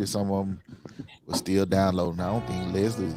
Some of them were still downloading. I don't think Leslie.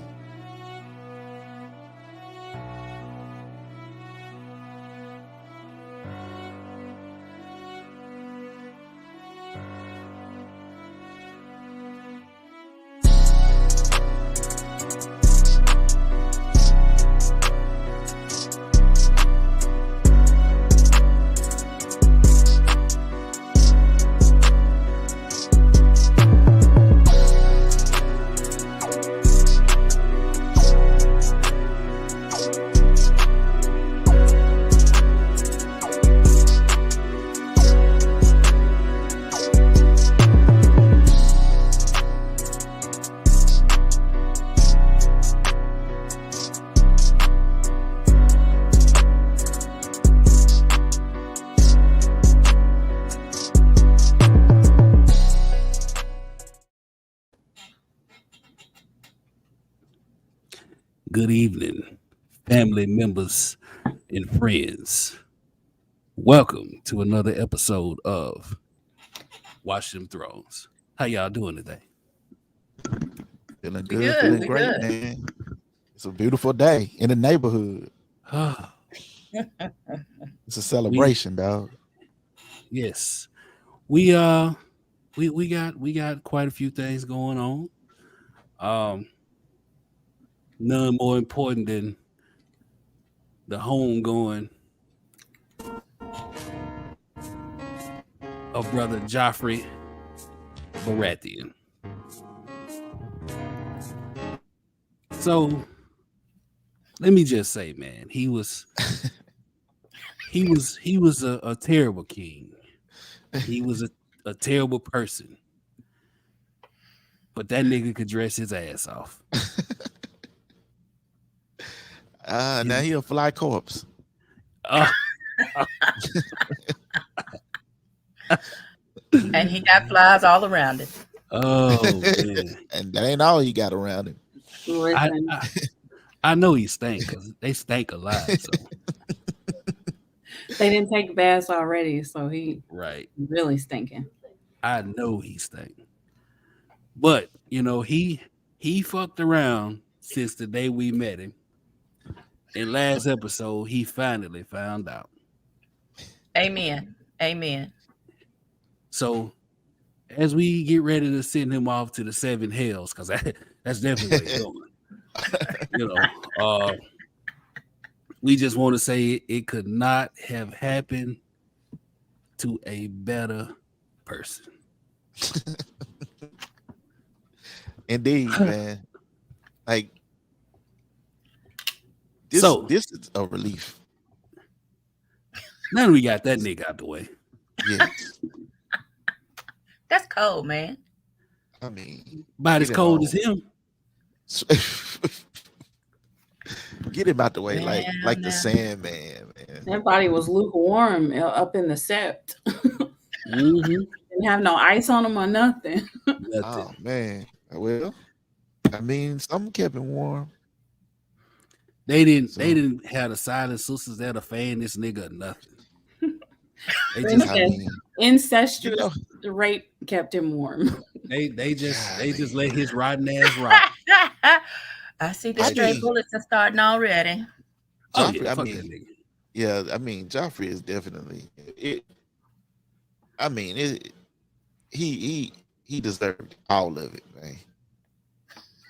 Good evening, family members and friends. Welcome to another episode of Watch Them Thrones. How y'all doing today? Feeling good, feeling great, man. It's a beautiful day in the neighborhood. It's a celebration, dog. Yes, we got quite a few things going on. None more important than the homegoing of brother Joffrey Baratheon. So let me just say, man, he was a terrible king. He was a terrible person. But that nigga could dress his ass off. Now he a fly corpse. And he got flies all around it. Oh, man. And that ain't all he got around him. I know he stank because they stank a lot. So. They didn't take baths already, so he really stinking. I know he stank. But, you know, he fucked around since the day we met him. In last episode, he finally found out. Amen. So, as we get ready to send him off to the seven hells, because that's definitely what he's doing. We just want to say it could not have happened to a better person. Indeed, man. Like, this is a relief. Now that we got that nigga out the way. Yeah. That's cold, man. I mean, about as cold as him. Get him out the way, like the Sandman, man. That body was lukewarm up in the sept. Didn't have no ice on him or nothing. Oh man. Well, I mean, some kept him warm. They didn't have the silent sisters there to fan this nigga or nothing. Incestuous rape kept him warm. They just let his rotten ass rock. I see the stray bullets are starting already. Joffrey, Joffrey is definitely it. I mean, he deserved all of it, man.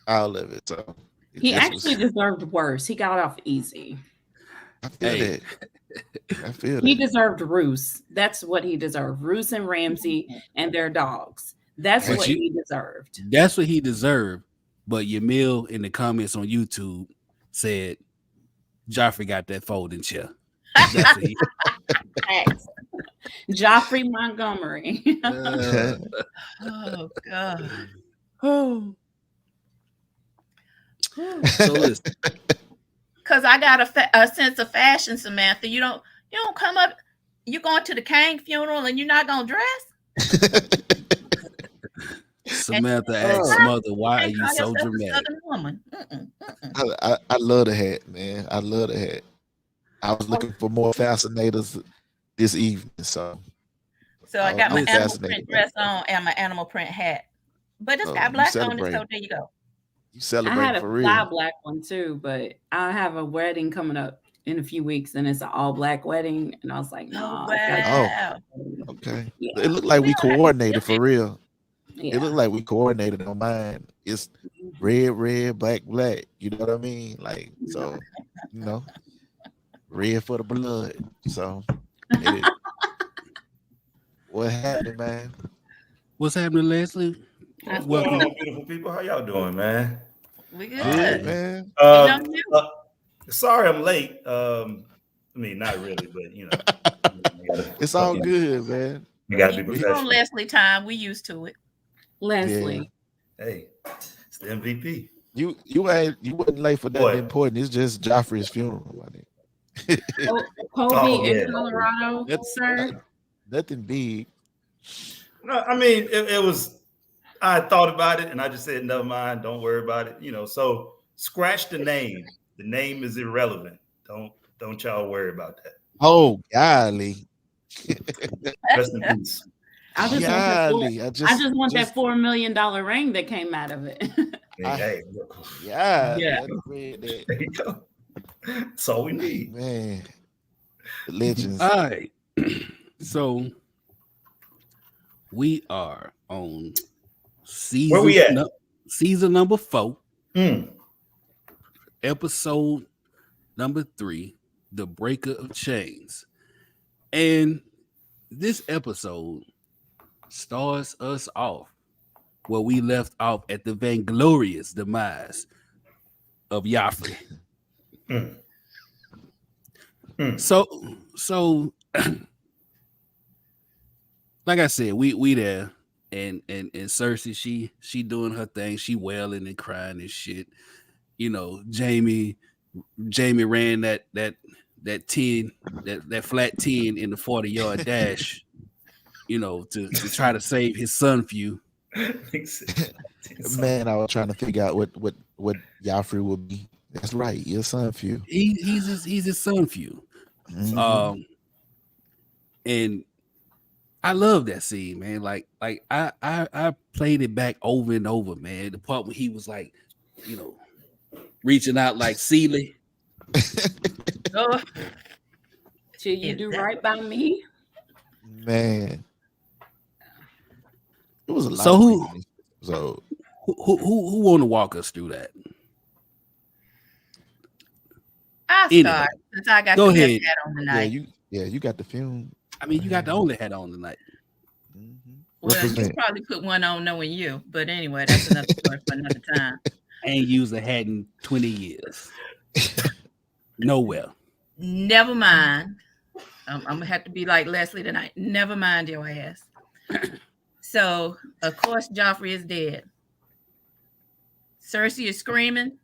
All of it. So he actually deserved worse. He got off easy. I feel that. He deserved Roose. That's what he deserved. Roose and Ramsay and their dogs. That's what he deserved. That's what he deserved. But Yamil in the comments on YouTube said Joffrey got that folding chair. That's what he Joffrey Montgomery. Oh God. Oh. So listen. Because I got a sense of fashion, Samantha. You don't come up. You're going to the Kang funeral and you're not gonna dress. Samantha asked Mother, "Why are you so dramatic?" I love the hat, man. I love the hat. I was looking for more fascinators this evening, so I got my animal print dress on and my animal print hat. But it's So got you black on it, celebrate. so there you go. You I celebrate had a for fly real. black one too, but I have a wedding coming up in a few weeks, and it's an all black wedding. And I was like, Oh no, wow. Okay. yeah, It looked like we Well, I can coordinated feel for real. yeah. It looked like we coordinated on mine. It's red, black. You know what I mean? Like, so, you know, red for the blood. So, what happened, man? What's happening, Leslie? What's Welcome. Hello, beautiful people. How y'all doing, man? We Good, good. man. Waiting on you. Sorry I'm late. I mean, not really, but you know, It's all good, man. You gotta be You on professional. Leslie time. We used to it. Leslie. Hey, it's the MVP. You wasn't late for nothing What? important. It's just Joffrey's funeral, I think. Kobe Oh, yeah. in Colorado, sir. Nothing big. No, I mean, it was. I thought about it, and I just said, never mind. Don't worry about it. You know, so scratch the name. The name is irrelevant. Don't y'all worry about that. Oh, golly. Rest in peace. I just Golly. want that $4 million ring that came out of it. Hey, Yeah. Yeah. I read that. there you go. That's all we need. Man. The legends. All right. So we are on season. Where we at? Season number 4, Hmm. episode number 3, The Breaker of Chains. And this episode starts us off where we left off at the vainglorious demise of Joffrey. Mm. Mm. So like I said, we there, and Cersei, she doing her thing, she wailing and crying and shit. You know, Jamie ran that 10, that flat 10 in the 40-yard dash, you know, to try to save his son few. Man, I was trying to figure out what Joffrey would be. That's right, your son few. He's his son few. Mhm. And I love that scene, man. Like I played it back over and over, man. The part when he was like, you know, reaching out like Sealy. Oh, Should you do right by me? Man. It was a lot. So of who- crazy. So Who want to walk us through that? I Anyway. start since I got Go the ahead. hat on tonight. you got the film. I mean, you got the only hat on tonight. Mhm. Well, you Represent. probably put one on knowing you, but anyway, that's another story for another time. Ain't used a hat in 20 years. Nowhere. Never mind. I'm gonna have to be like Leslie tonight. Never mind your ass. So, of course, Joffrey is dead. Cersei is screaming.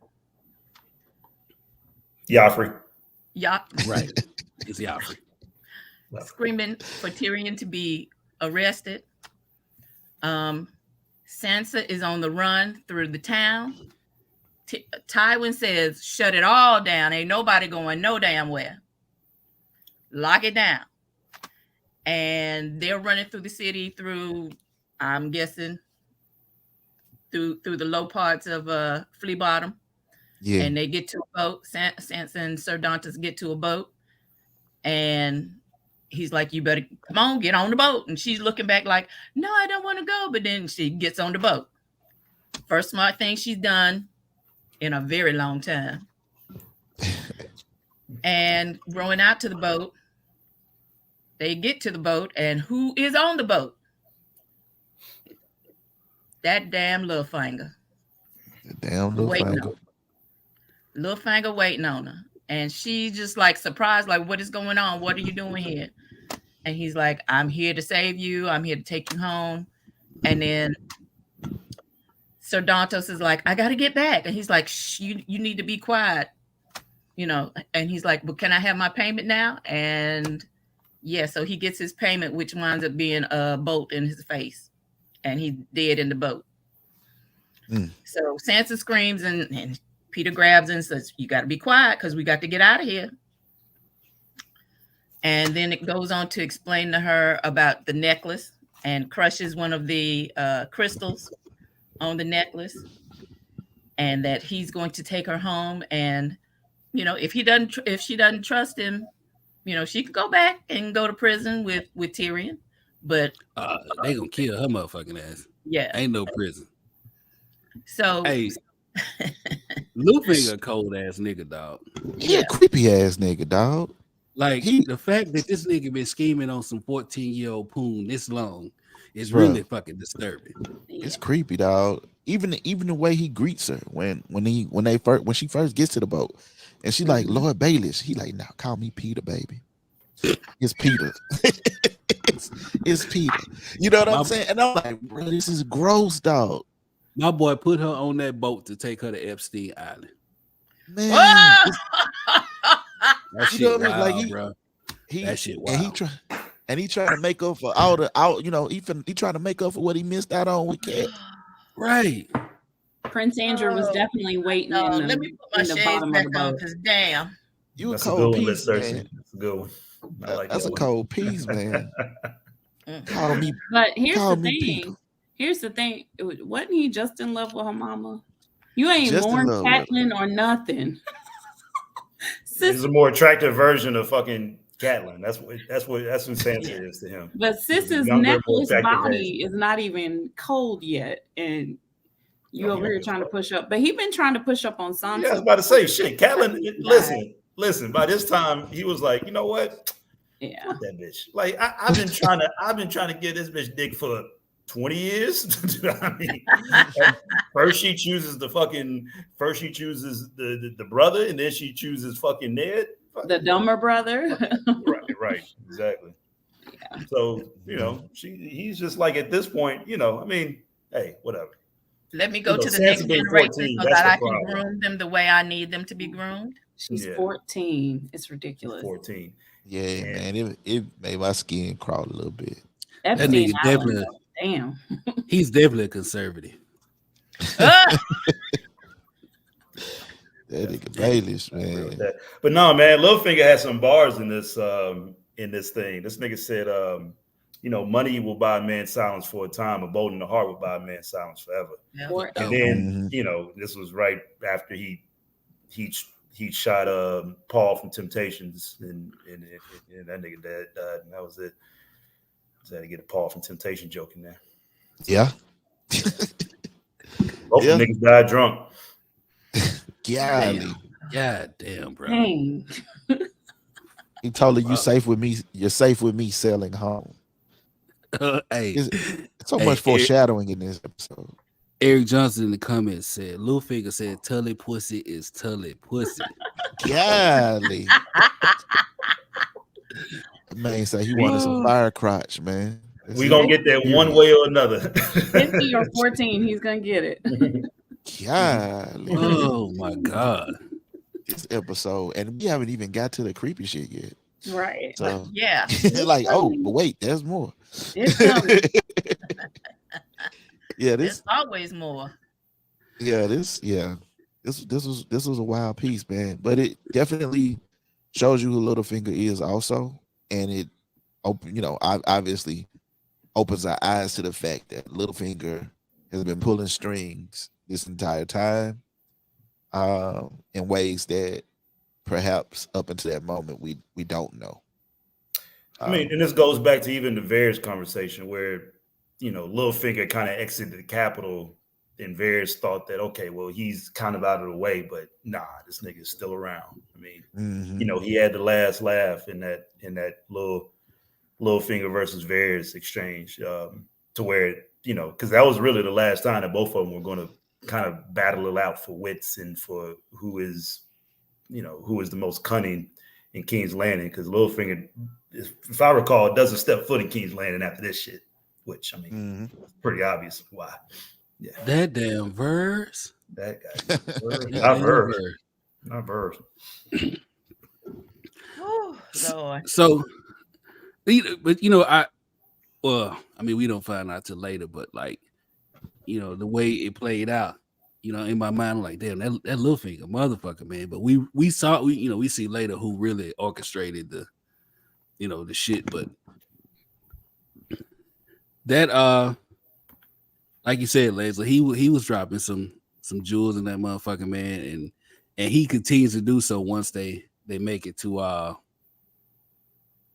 Joffrey. Right. It's Joffrey. Screaming for Tyrion to be arrested. Sansa is on the run through the town. Tywin says, shut it all down. Ain't nobody going no damn where. Lock it down. And they're running through the city through, I'm guessing, through the low parts of Flea Bottom. Yeah. And they get to a boat. Sansa and Sir Dantas get to a boat. And he's like, you better come on, get on the boat. And she's looking back like, no, I don't want to go. But then she gets on the boat. First smart thing she's done in a very long time. And rowing out to the boat, they get to the boat, and who is on the boat? That damn Lil Finger. Damn little Waiting finger. on her. Lil Finger waiting on her. And she's just like surprised, like, what is going on? What are you doing here? And he's like, I'm here to save you. I'm here to take you home. And then Sir Dantos is like, I got to get back. And he's like, shh, you need to be quiet. You know, and he's like, well, can I have my payment now? And yeah, so he gets his payment, which winds up being a bolt in his face. And he's dead in the boat. So Sansa screams and Peter grabs and says, you got to be quiet because we got to get out of here. And then it goes on to explain to her about the necklace and crushes one of the crystals on the necklace, and that he's going to take her home. And if she doesn't trust him, she could go back and go to prison with Tyrion. But they gonna kill her motherfucking ass. Yeah, ain't no prison. So hey, Lil Finger cold ass nigga, dog. Yeah, creepy ass nigga, dog. Like the fact that this nigga been scheming on some 14-year-old poon this long is really fucking disturbing. It's creepy, dog. Even the way he greets her when she first gets to the boat, and she like, Lord Baelish. He like, now call me Peter, baby. It's Peter. it's Peter. You know what I'm saying? And I'm like, bro, this is gross, dog. My boy put her on that boat to take her to Epstein Island. Man, that shit wild, like bro. That shit wild. And he trying to make up for all the he trying to make up for what he missed out on with Cat. Right. Prince Andrew was definitely waiting. Let me put my shades back on because damn. You a cold piece, man. That's a good one. That's a cold piece, man. Call me. But here's the thing. Peter. Here's the thing. Wasn't he just in love with her mama? You ain't mourned Catelyn or nothing. He's a more attractive version of fucking Catelyn. That's who Sansa is to him. But Sis's necklace body is not even cold yet, and you over here trying to push up. But he been trying to push up on Sansa. Yeah, I was about to say shit. Catelyn, listen. By this time, he was like, you know what? Yeah, fuck that bitch. Like I've been trying to get this bitch dick for 20 years. I mean, first she chooses the brother, and then she chooses fucking Ned, the dumber brother. right, exactly. Yeah. So he's just like at this point, I mean, hey, whatever. Let me go to the next generation so that I can groom them the way I need them to be groomed. She's 14. It's ridiculous. 14. Yeah, man, it made my skin crawl a little bit. That nigga definitely. Damn. He's definitely a conservative. That nigga Baelish, man. But no, man, Littlefinger had some bars in this thing. This nigga said, money will buy a man silence for a time, a bolt in the heart will buy a man silence forever. Yeah. And then, this was right after he shot Paul from Temptations, and that nigga died, and that was it. Had to get a Paul from Temptation joke in there. Yeah. Both the niggas died drunk. God damn, bro. Dang. He told her, "You safe with me. You're safe with me sailing home." Hey, it's so much foreshadowing in this episode. Eric Johnson in the comments said, "Littlefinger said Tully pussy is Tully pussy." Golly. Man say he wanted some fire crotch, man. We gonna get that one way or another. 50 or 14, he's gonna get it. Golly. Oh my god. This episode, and we haven't even got to the creepy shit yet. Right. So yeah. Like, but wait, there's more. There's always more. This was a wild piece, man. But it definitely shows you who Littlefinger is also. And it obviously opens our eyes to the fact that Littlefinger has been pulling strings this entire time, in ways that perhaps up until that moment we don't know. I mean, and this goes back to even the Varys conversation where, Littlefinger kind of exited the capital, and Varys thought that, okay, well, he's kind of out of the way, but nah, this nigga's still around. I mean, he had the last laugh in that Littlefinger versus Varys exchange, to where, because that was really the last time that both of them were going to kind of battle it out for wits and for who is the most cunning in King's Landing. Because Littlefinger, if I recall, doesn't step foot in King's Landing after this shit, which I mean, it's pretty obvious why. Yeah, that damn verse. That guy, not verse. Oh, Lord. So, but we don't find out till later. But like, the way it played out, in my mind, I'm like, damn, that Littlefinger motherfucker, man. But we see later who really orchestrated the shit. But that like you said, Leslie, he was dropping some jewels in that motherfucking man, and he continues to do so once they make it to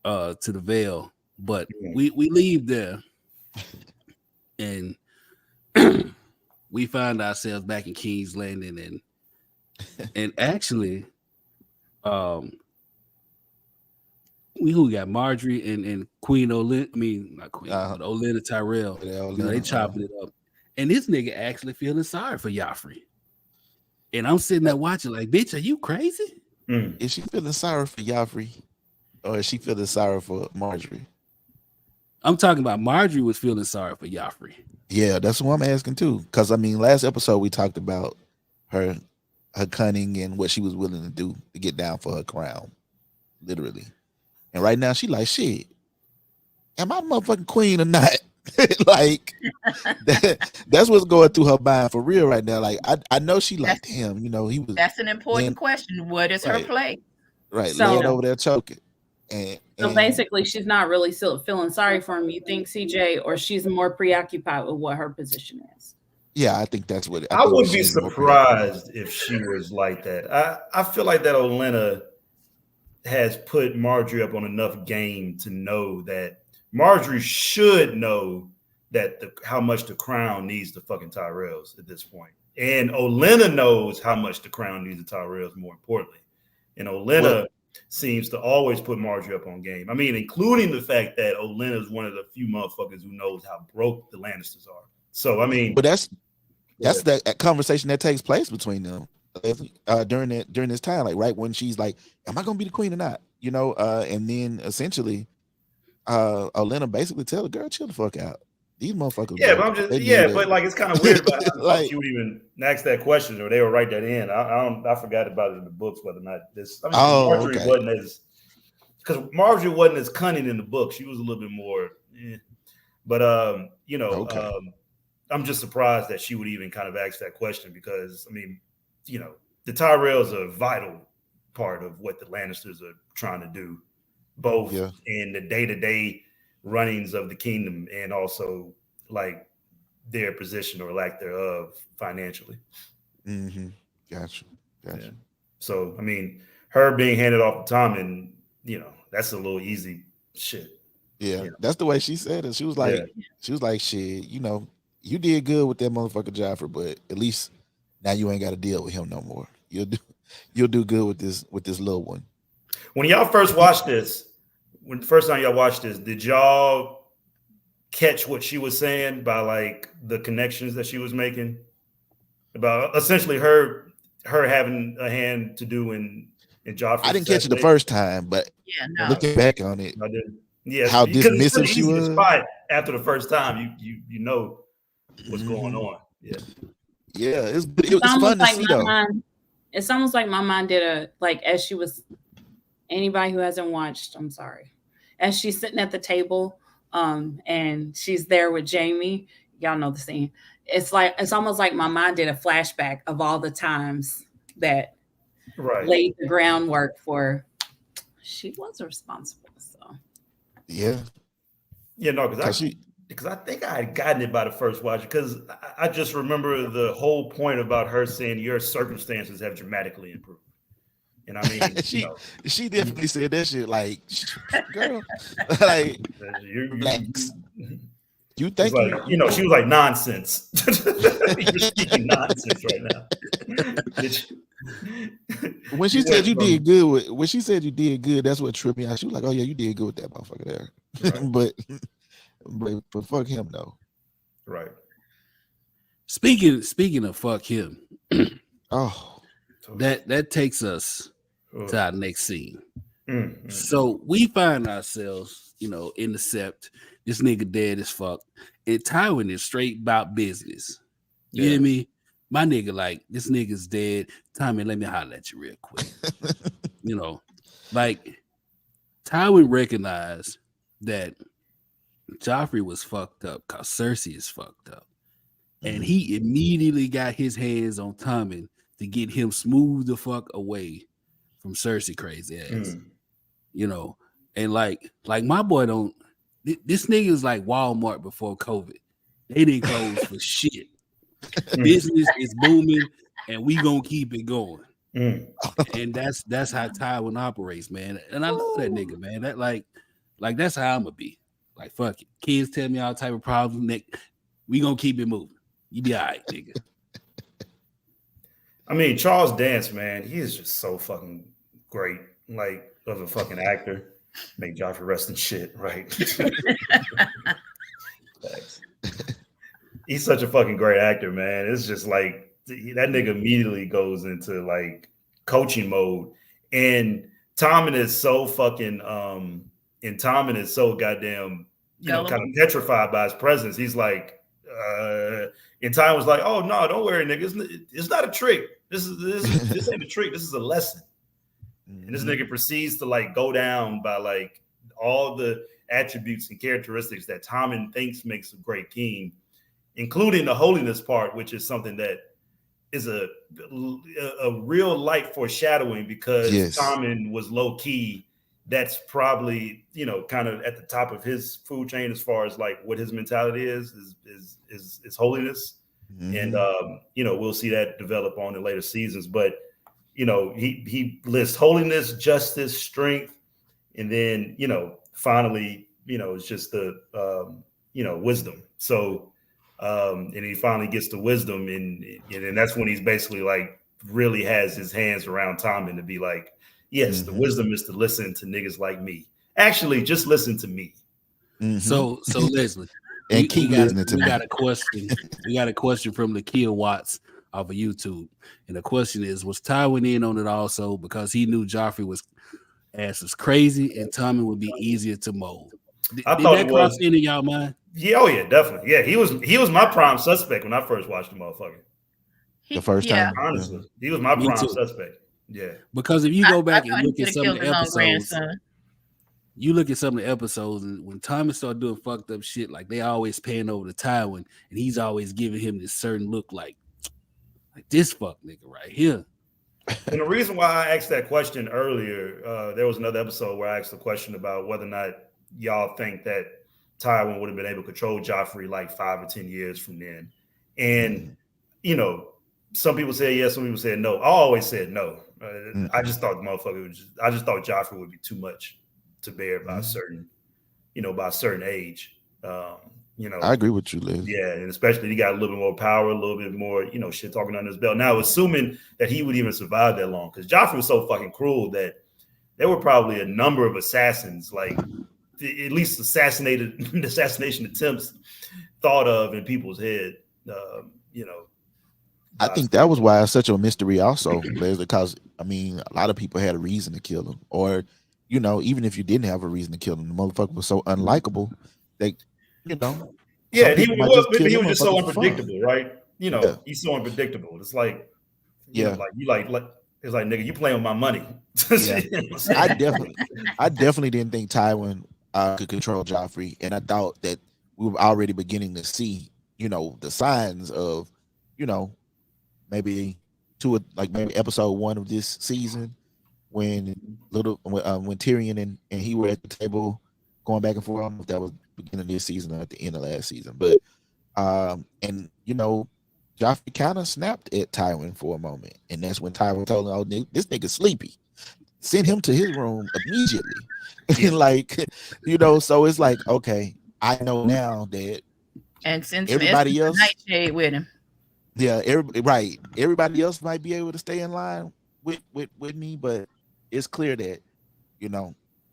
the Vale. But we leave there, and we find ourselves back in King's Landing, and actually, we got Marjorie and Queen Olenna. I mean, not Queen, but Olenna Tyrell. They chopping it up, and this nigga actually feeling sorry for Joffrey. And I'm sitting there watching, like, bitch, are you crazy? Is she feeling sorry for Joffrey, or is she feeling sorry for Marjorie? I'm talking about Marjorie was feeling sorry for Joffrey. Yeah, that's what I'm asking too. Because I mean, last episode we talked about her cunning and what she was willing to do to get down for her crown, literally. And right now she like, shit, am I motherfucking queen or not? Like that's what's going through her mind for real right now. Like I know she liked him, you know, he was. That's an important question. What is her play? Right, So, laying over there choking. So basically, she's not really still feeling sorry for him, you think, CJ, or she's more preoccupied with what her position is? Yeah, I think that's what. I would be surprised if she was like that. I feel like that Olenna has put Marjorie up on enough game to know that Marjorie should know that how much the crown needs the fucking Tyrells at this point. And Olenna knows how much the crown needs the Tyrells, more importantly. And Olenna seems to always put Marjorie up on game. I mean, including the fact that Olenna is one of the few motherfuckers who knows how broke the Lannisters are. So, I mean. But that's that conversation that takes place between them during this time, like right when she's like, am I gonna be the queen or not? You know, and then essentially Olenna basically tell the girl, chill the fuck out. These motherfuckers. Yeah, but I'm just but like it's kind of weird about how like, you would even ask that question or they would write that in. I forgot about it in the books whether or not this. I mean, Marjorie wasn't as because Marjorie wasn't as cunning in the book. She was a little bit more, but you know, I'm just surprised that she would even kind of ask that question because I mean, you know, the Tyrells are a vital part of what the Lannisters are trying to do, both in the day-to-day runnings of the kingdom and also like their position or lack thereof financially. Gotcha. Yeah. So I mean, her being handed off to Tommen, you know, that's a little easy shit. Yeah, that's the way she said it. She was like, shit, you know, you did good with that motherfucker Joffrey, but at least now you ain't got to deal with him no more. You'll do good with this little one. When y'all first watched this, when the first time y'all watched this, did y'all catch what she was saying by like the connections that she was making about essentially her having a hand to do in Joffrey? I didn't catch it the first time, but looking back on it, I did. Yeah, how dismissive she was. After the first time, you know what's going on. Yeah, it was fun to see though. It's almost like my mom did as she was. Anybody who hasn't watched, I'm sorry. As she's sitting at the table, and she's there with Jamie. Y'all know the scene. It's almost like my mom did a flashback of all the times that laid the groundwork for. She was responsible, so. Yeah, no, because I think I had gotten it by the first watch because I just remember the whole point about her saying your circumstances have dramatically improved. And I mean, she definitely said that shit. Like, girl, like, you think she was like nonsense. You're speaking nonsense right now. When she said you did good when she said you did good, that's what tripped me out. She was like, "Oh yeah, you did good with that motherfucker there," but fuck him though. Right. Speaking of fuck him, that takes us to our next scene. So we find ourselves, in the sept. This nigga dead as fuck. And Tywin is straight about business. You hear me? My nigga, like, this nigga's dead. Tommy, let me holler at you real quick. Tywin recognized that Joffrey was fucked up because Cersei is fucked up. And he immediately got his hands on Tommen to get him smooth the fuck away from Cersei crazy ass. And like my boy this nigga is like Walmart before COVID. They didn't close for shit. Business is booming, and we gonna keep it going. And that's how Tywin operates, man. And I love that nigga, man. That like that's how I'm gonna be. Like, fuck it. Kids tell me all type of problems, Nick. We gonna keep it moving. You be all right, nigga. I mean, Charles Dance, man, he is just so fucking great. Like, of a fucking actor. Make Joffrey rest in shit, right? He's such a fucking great actor, man. It's just like that nigga immediately goes into like coaching mode. And Tommen is so fucking and Tommen is so goddamn, kind of petrified by his presence. He's like, and Tommen was like, "Oh no, don't worry, nigga. It's not a trick. This ain't a trick. This is a lesson." And this nigga proceeds to like go down by like all the attributes and characteristics that Tommen thinks makes a great king, including the holiness part, which is something that is a real light foreshadowing because Tommen was low key. That's probably, kind of at the top of his food chain as far as like what his mentality is holiness. And, we'll see that develop on in later seasons, but he lists holiness, justice, strength, and then, finally, it's just the, wisdom. So, and he finally gets the wisdom and that's when he's basically like really has his hands around Tommen to be like, yes, the wisdom is to listen to niggas like me. Actually, just listen to me. So Leslie, and keep listening to me. We got a question. We got a question from Lakia Watts off of YouTube, and the question is: was Tywin in on it also because he knew Joffrey was crazy and Tommen would be easier to mold? Did that cross into y'all mind? Yeah, oh yeah, definitely. Yeah, he was my prime suspect when I first watched the motherfucker. The first time, honestly, he was my prime suspect. Yeah, because if you go back and look at some of the episodes, you look at some of the episodes, and when Tommen started doing fucked up shit, like they always paying over to Tywin, and he's always giving him this certain look, like this fuck nigga right here. And the reason why I asked that question earlier, there was another episode where I asked the question about whether or not y'all think that Tywin would have been able to control Joffrey like 5 or 10 years from then, and some people say yes, some people said no. I always said no. I just thought the motherfucker I just thought Joffrey would be too much to bear by a certain, by a certain age. I agree with you, Liz. Yeah, and especially he got a little bit more power, a little bit more, shit talking under his belt. Now, assuming that he would even survive that long, because Joffrey was so fucking cruel that there were probably a number of assassins, like at least assassination attempts thought of in people's head. I think that was why it's such a mystery also, Liz, because I mean, a lot of people had a reason to kill him, or even if you didn't have a reason to kill him, the motherfucker was so unlikable that yeah, he was just so unpredictable, right? He's so unpredictable. It's like like it's like, nigga, you playing with my money. Yeah. I definitely didn't think Tywin could control Joffrey, and I thought that we were already beginning to see the signs of maybe maybe episode 1 of this season when Tyrion and he were at the table going back and forth. I don't know if that was beginning of this season or at the end of last season, but Joffrey kind of snapped at Tywin for a moment, and that's when Tywin told him, "Oh, this nigga's sleepy. Send him to his room immediately." So it's like, okay, I know now that, and since everybody else nightshade with him. Yeah, everybody else might be able to stay in line with me, but it's clear that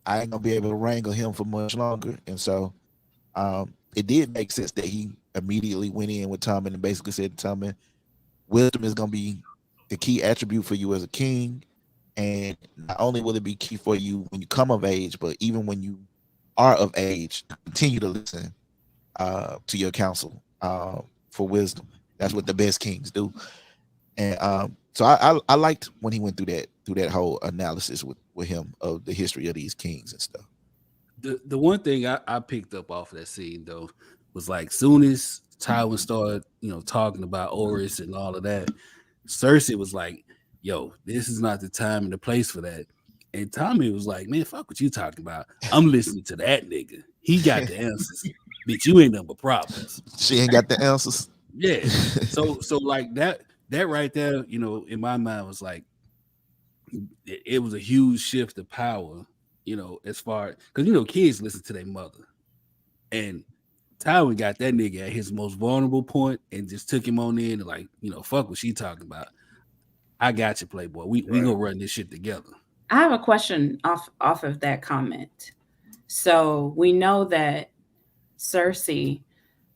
I ain't gonna be able to wrangle him for much longer. And so it did make sense that he immediately went in with Tommen and basically said to Tommen, wisdom is gonna be the key attribute for you as a king, and not only will it be key for you when you come of age, but even when you are of age, continue to listen to your counsel for wisdom. That's what the best kings do. And so I liked when he went through that whole analysis with him of the history of these kings and stuff. The one thing I picked up off of that scene though was like, soon as Tywin started talking about Oris and all of that, Cersei was like, yo, this is not the time and the place for that. And Tommy was like, man, fuck what you talking about. I'm listening to that nigga. He got the answers. bitch, you ain't nothing but problems. She ain't got the answers. Yeah. So like that right there, you know, in my mind was like it was a huge shift of power, you know, as far because you know kids listen to their mother, and Tywin got that nigga at his most vulnerable point and just took him on in and like, you know, fuck what she talking about. I got you, Playboy. We gonna run this shit together. I have a question off of that comment. So we know that Cersei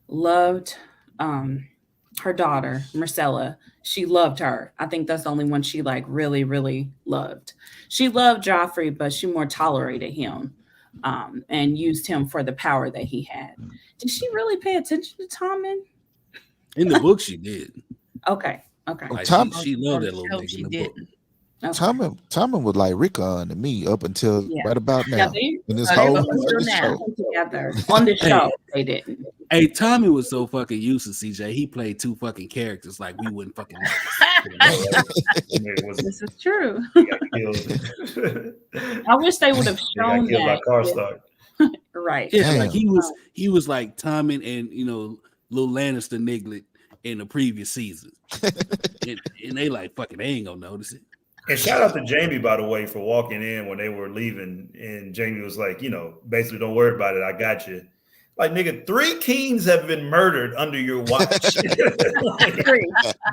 loved her daughter, Myrcella. She loved her. I think that's the only one she like really, really loved. She loved Joffrey, but she more tolerated him and used him for the power that he had. Did she really pay attention to Tommen? In the book, she did. Okay. Like, Tom- she loved that little nigga in the book. Okay. Tommen was like Rickon to me up until right about now. Yeah, in this they whole were now. show. together on the show. They didn't. Hey, Tommy was so fucking useless, CJ. He played two fucking characters like we wouldn't fucking This is true. He got killed. I wish they would have He got shown killed by that. Karstark. Right. Yeah, Damn. like he was like Tommen and you know Lil Lannister Niglet in the previous season. and they like fucking they ain't gonna notice it. And shout out to Jamie, by the way, for walking in when they were leaving. And Jamie was like, you know, basically, don't worry about it. I got you. Like, nigga, 3 kings have been murdered under your watch. Like,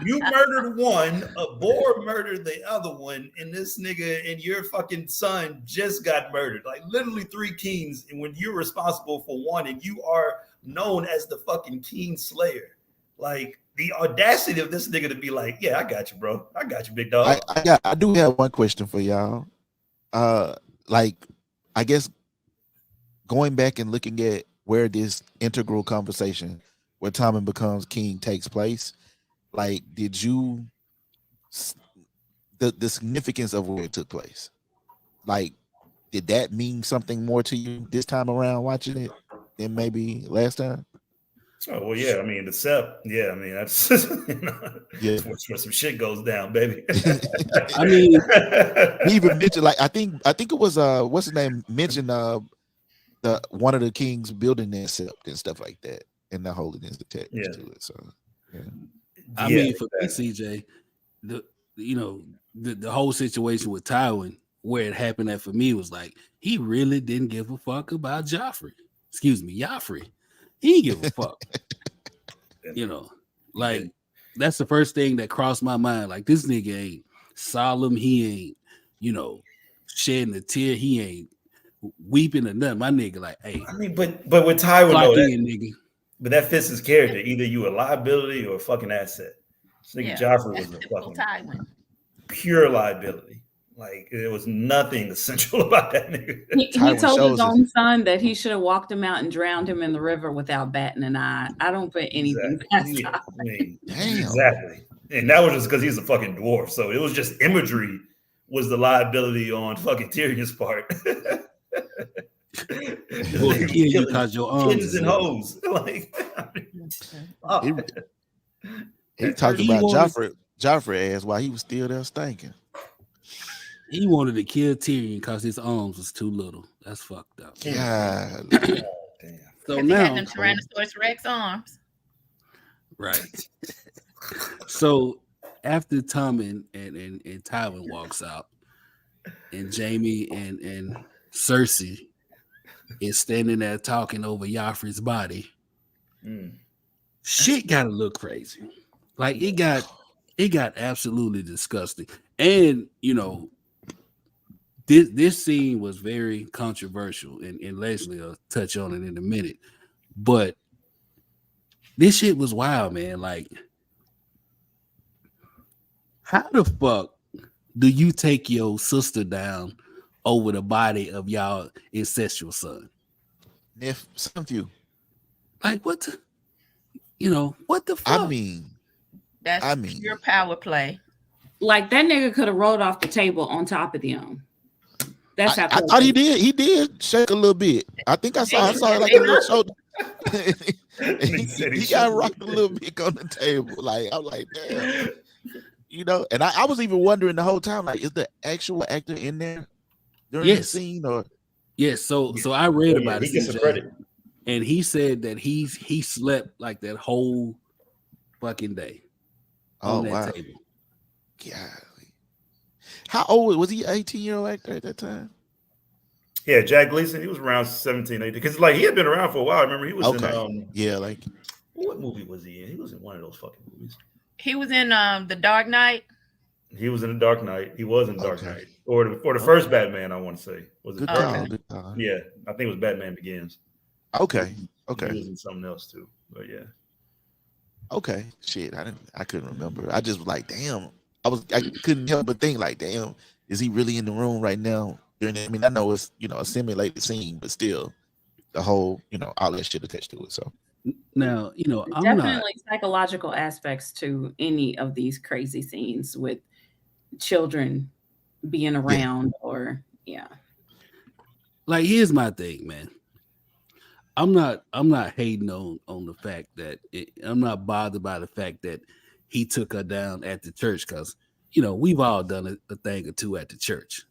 you murdered one, a boar murdered the other one, and this nigga and your fucking son just got murdered. Like, literally 3 kings. And when you're responsible for one, and you are known as the fucking king slayer, like, the audacity of this nigga to be like, yeah, I got you, bro. I got you, big dog. I do have one question for y'all. Like, I guess going back and looking at where this integral conversation where Tommen becomes king takes place, like, did you the significance of where it took place? Like, did that mean something more to you this time around watching it than maybe last time? Oh, well, yeah. I mean, the Sept. Yeah, I mean, that's that's where some shit goes down, baby. I mean, he even mentioned, like, I think it was what's his name mentioned the one of the kings building their Sept and stuff like that, and the holiness attached to it. So, I mean, for me, CJ, the whole situation with Tywin, where it happened at for me was like he really didn't give a fuck about Joffrey. Excuse me, Joffrey. He didn't give a fuck. You know, like that's the first thing that crossed my mind. Like, this nigga ain't solemn. He ain't, you know, shedding a tear. He ain't weeping or nothing. My nigga, like, hey. I mean, but with Tywin, though, nigga. But that fits his character. Either you a liability or a fucking asset. This nigga Joffrey was a fucking Tywin. Pure liability. Like, there was nothing essential about that nigga. He told his own son that he should have walked him out and drowned him in the river without batting an eye. I don't put anything past I mean, exactly. And that was just because he's a fucking dwarf. So it was just imagery was the liability on fucking Tyrion's part. Well, you cause your arms kids and hoes. Like, he talked about Joffrey ass while he was still there stinking. He wanted to kill Tyrion because his arms was too little. That's fucked up. Yeah. So now, he had them Tyrannosaurus Rex arms. Right. So after Tommen and Tywin walks out, and Jamie and Cersei is standing there talking over Joffrey's body, shit got to look crazy. Like, it got absolutely disgusting. And, you know, this scene was very controversial, and Leslie will touch on it in a minute. But this shit was wild, man. Like, how the fuck do you take your sister down over the body of y'all incestual son? If some of you, like, what the fuck? I mean, that's pure power play. Like, that nigga could have rolled off the table on top of them. That's how I thought he did. He did shake a little bit. I think I saw it like a little shoulder. he got rocked a little bit on the table. Like, I'm like, damn. You know, and I was even wondering the whole time, like, is the actual actor in there during the scene? Or yes, so I read about it. He gets some credit. and he said that he slept like that whole fucking day on that table. Golly. How old was he? 18-year-old actor at that time? Yeah, Jack Gleason. He was around 17, 18. Because like he had been around for a while. Remember, he was in like what movie was he in? He was in one of those fucking movies. He was in The Dark Knight. He was in The Dark Knight. He was in Dark Knight, or the first Batman. I want to say was it Batman? Good call. Yeah, I think it was Batman Begins. Okay. He was in something else too, but yeah. Okay, shit, I couldn't remember. I just was like, damn. I couldn't help but think like, damn, is he really in the room right now? I mean, I know it's a simulated scene, but still, the whole all that shit attached to it. So now I'm definitely psychological aspects to any of these crazy scenes with children being around or like here's my thing, man. I'm not hating on the fact that I'm not bothered by the fact that he took her down at the church, because we've all done a thing or two at the church.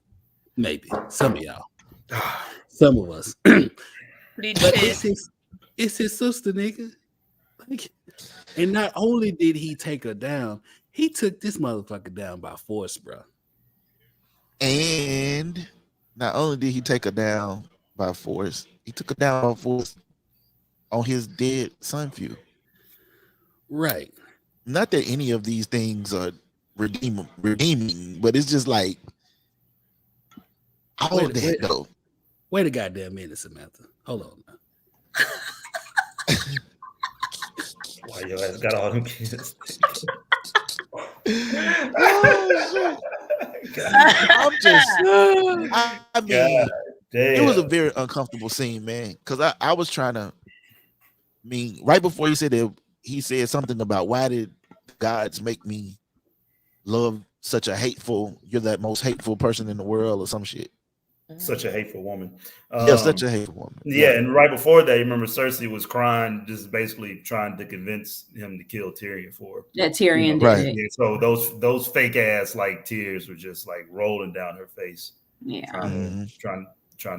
Maybe some of y'all, some of us. But it's his sister, nigga. And not only did he take her down, he took this motherfucker down by force, bro. And not only did he take her down by force, he took her down by force on his dead son feud. Right. Not that any of these things are redeeming, but it's just like all of that though. Wait a goddamn minute, Samantha. Hold on now. Why your ass got all them kids? I'm just I mean it was a very uncomfortable scene, man, because I was trying to right before he said that, he said something about, why did gods make me love such a you're that most hateful person in the world or some shit. Such a hateful woman. Such a hateful woman. Yeah, and right before that, you remember Cersei was crying, just basically trying to convince him to kill Tyrion for her. That Tyrion did. Right. Yeah, so those fake ass like tears were just like rolling down her face. Yeah. Trying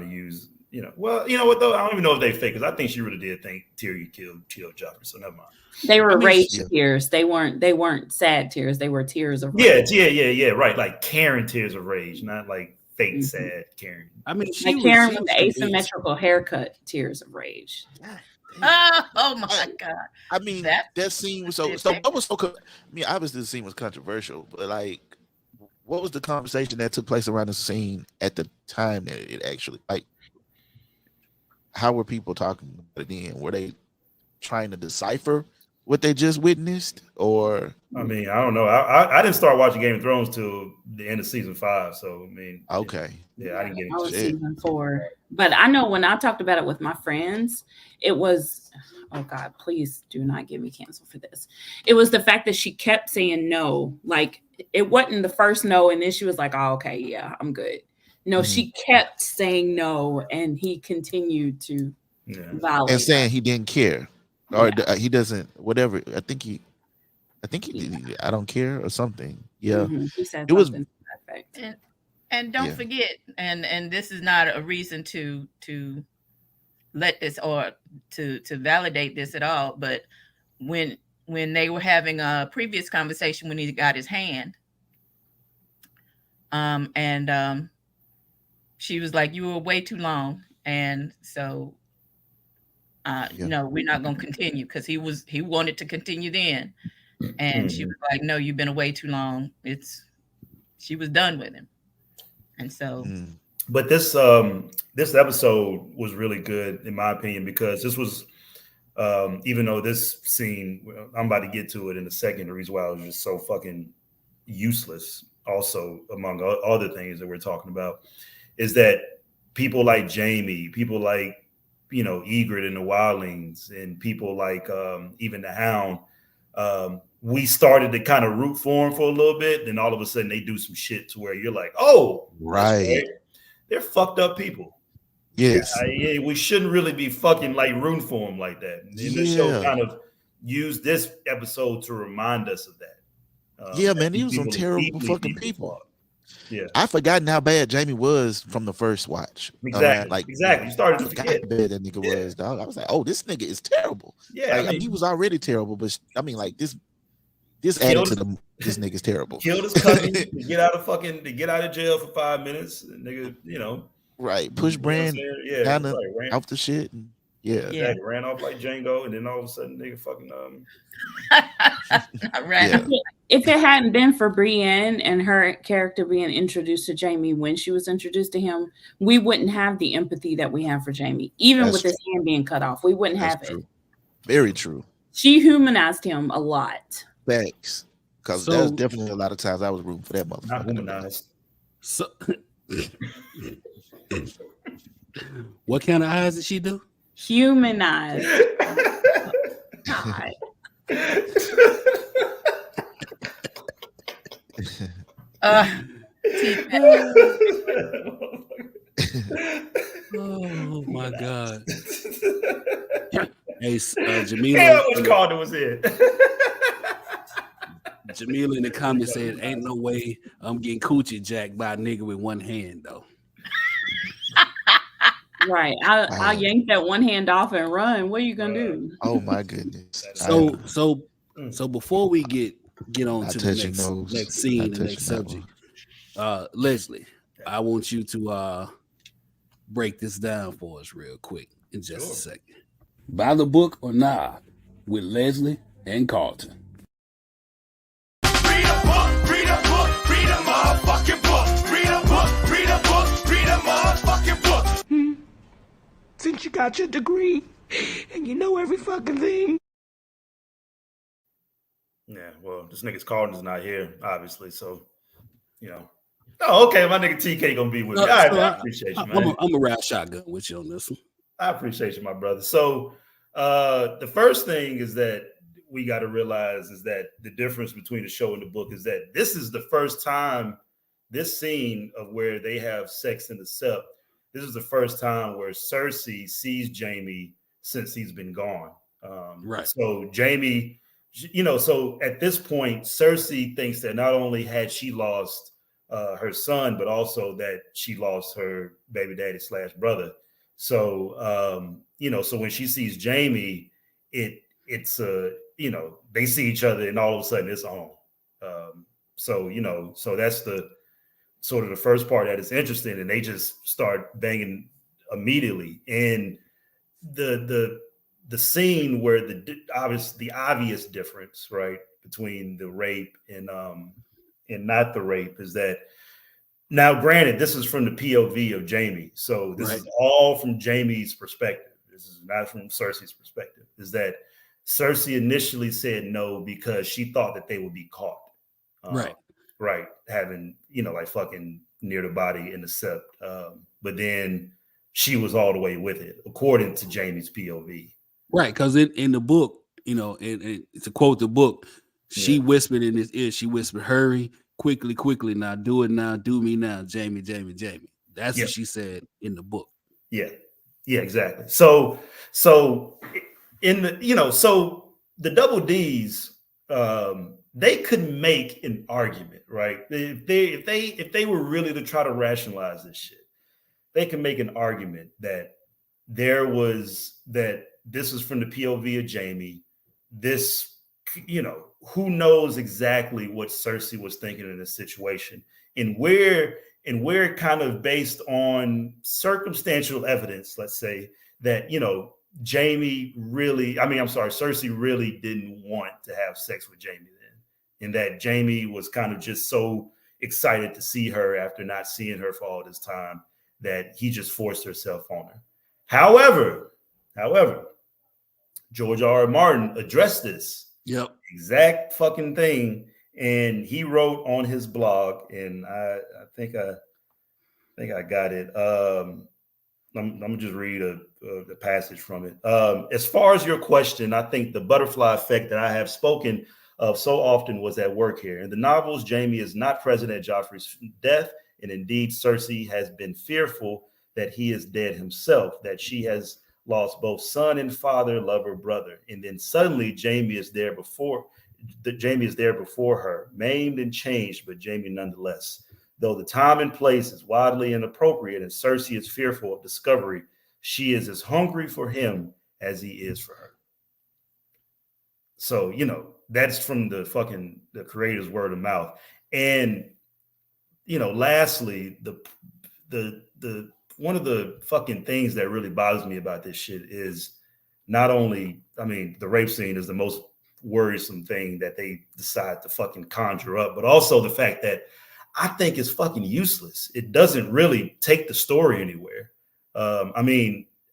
to use, well, you know what though? I don't even know if they fake, because I think she really did think Tyrion killed Joffrey. So never mind. They were rage tears. They weren't sad tears. They were tears of rage. Yeah. Right. Like Karen tears of rage, not like fake sad Karen. I mean, Karen with the asymmetrical haircut, tears of rage. Oh my God. I mean, that scene was so what was so, I mean, obviously the scene was controversial, but like, what was the conversation that took place around the scene at the time that it actually, like, how were people talking about it then? Were they trying to decipher what they just witnessed, or? I mean, I don't know. I didn't start watching Game of Thrones till the end of season 5. So I mean, okay, yeah, I didn't get into season 4. But I know when I talked about it with my friends, it was, oh God, please do not get me canceled for this. It was the fact that she kept saying no. Like, it wasn't the first no, and then she was like, oh, okay, yeah, I'm good. No, she kept saying no, and he continued to violate and saying he didn't care, or he doesn't, whatever. I think he I don't care or something. Yeah, he said it was. And don't forget, and this is not a reason to let this or to validate this at all, but when they were having a previous conversation when he got his hand, and she was like, you were way too long, and so no, we're not going to continue, because he wanted to continue then, and she was like, no, you've been away too long. She was done with him. And so but this episode was really good in my opinion, because this was even though this scene, I'm about to get to it in a second, the reason why it was just so fucking useless, also among other things that we're talking about, is that people like Jaime, people like Ygritte and the wildlings, and people like even the Hound, we started to kind of root for him for a little bit. Then all of a sudden they do some shit to where you're like, oh, right. They're fucked up people. Yes. We shouldn't really be fucking like rooting for him like that. And the show kind of used this episode to remind us of that. Man, he was some terrible fucking people. Yeah. I forgotten how bad Jamie was from the first watch. Exactly. Exactly. You started to forgot forget. how bad that nigga was, dog. I was like, oh, this nigga is terrible. Yeah. Like, I mean, he was already terrible, but I mean, like this added to this nigga's terrible. Killed his cousin to get out of jail for 5 minutes. Nigga, you know. Right. Push Bran down off the shit. And, exactly. Ran off like Django, and then all of a sudden nigga fucking If it hadn't been for Brienne and her character being introduced to Jamie when she was introduced to him, we wouldn't have the empathy that we have for Jamie. Even with his hand being cut off, we wouldn't have it. Very true. She humanized him a lot. Thanks. Because there's definitely a lot of times I was rooting for that motherfucker. Not humanized. So what kind of eyes did she do? Humanized. God. Oh my God. Hey, Jamila. Hell, which card was it? Jamila in the comments said, ain't no way I'm getting coochie jacked by a nigga with one hand, though. Right. I'll yank that one hand off and run. What are you gonna do? Oh my goodness. So before we get on to the next scene, the next subject, Leslie, I want you to break this down for us real quick in just a second. By the book or nah, with Leslie and Carlton. Read a book, read a book, read a motherfucking book. Read a book, read a book, read a motherfucking book. Since you got your degree and you know every fucking thing. Yeah, well, this nigga's Carlton's not here, obviously, so you know. Oh, okay, my nigga TK gonna be with me. All right, I appreciate you, man. I'm a ride shotgun with you on this one. I appreciate you, my brother. So the first thing is that we got to realize is that the difference between the show and the book is that this is the first time, this scene of where they have sex in the sept, this is the first time where Cersei sees Jamie since he's been gone. Right. So Jamie, you know, so at this point, Cersei thinks that not only had she lost her son, but also that she lost her baby daddy / brother. So, you know, so when she sees Jamie, it's you know, they see each other and all of a sudden it's on. So, you know, so that's the sort of the first part that is interesting, and they just start banging immediately. And the scene where the obvious difference, right, between the rape and not the rape is that now, granted, this is from the POV of Jamie. So this is all from Jamie's perspective. This is not from Cersei's perspective. Is that Cersei initially said no because she thought that they would be caught. Right. Having, you know, like fucking near the body in the sept. But then she was all the way with it, according to Jamie's POV. Right. Because in the book, you know, and to quote the book, she whispered in his ear, she whispered, hurry, quickly, now do it now, do me now, Jamie. That's what she said in the book. Yeah, exactly. So in the, you know, so the double D's, they could make an argument, right? If they were really to try to rationalize this shit, they can make an argument that this is from the POV of Jamie. This, you know, who knows exactly what Cersei was thinking in this situation, and where kind of based on circumstantial evidence, let's say that, you know, Cersei really didn't want to have sex with Jamie then, and that Jamie was kind of just so excited to see her after not seeing her for all this time that he just forced herself on her. However, George R.R. Martin addressed this exact fucking thing, and he wrote on his blog, and I think I got it. I'm gonna just read a passage from it. As far as your question, I think the butterfly effect that I have spoken of so often was at work here. In the novels, Jamie is not present at Joffrey's death, and indeed Cersei has been fearful that he is dead himself, that she has lost both son and father, lover, brother. And then suddenly Jamie is there before her, maimed and changed, but Jamie nonetheless. Though the time and place is wildly inappropriate and Cersei is fearful of discovery, she is as hungry for him as he is for her. So, that's from the creator's word of mouth. And, lastly, the one of the fucking things that really bothers me about this shit is not only, the rape scene is the most worrisome thing that they decide to fucking conjure up, but also the fact that I think it's fucking useless. It doesn't really take the story anywhere.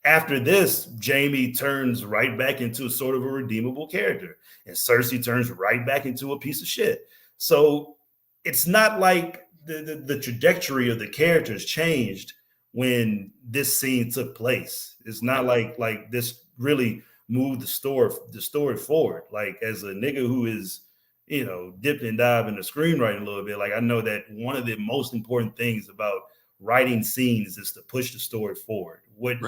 After this, Jaime turns right back into sort of a redeemable character, and Cersei turns right back into a piece of shit. So it's not like the trajectory of the characters changed when this scene took place. It's not like this really moved the story forward. Like, as a nigga who is, dipped and dive in the screenwriting a little bit, like, I know that one of the most important things about writing scenes is to push the story forward. What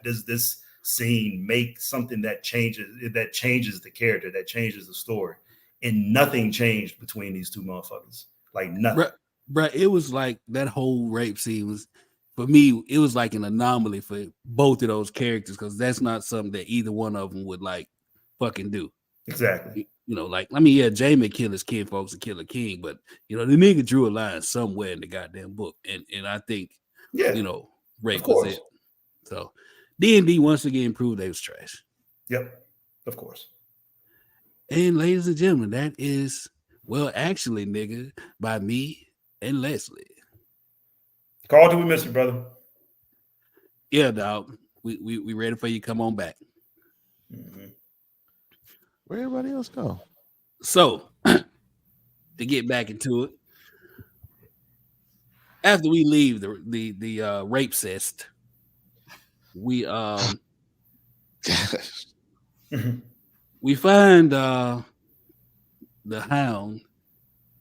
does this scene make something that changes the character, that changes the story? And nothing changed between these two motherfuckers. Like, nothing. Bruh, it was like that whole rape scene was, for me, it was like an anomaly for both of those characters, because that's not something that either one of them would like fucking do. Exactly. Jaime killed his kinfolks and killed a king, but the nigga drew a line somewhere in the goddamn book, and I think rape was it. So D&D once again proved they was trash. Yep, of course. And ladies and gentlemen, that is actually, nigga, by me and Leslie. Carl, do we miss you, brother? Yeah, dog. We ready for you. Come on back. Mm-hmm. Where everybody else go? So, to get back into it, after we leave the rape cest, we we find the Hound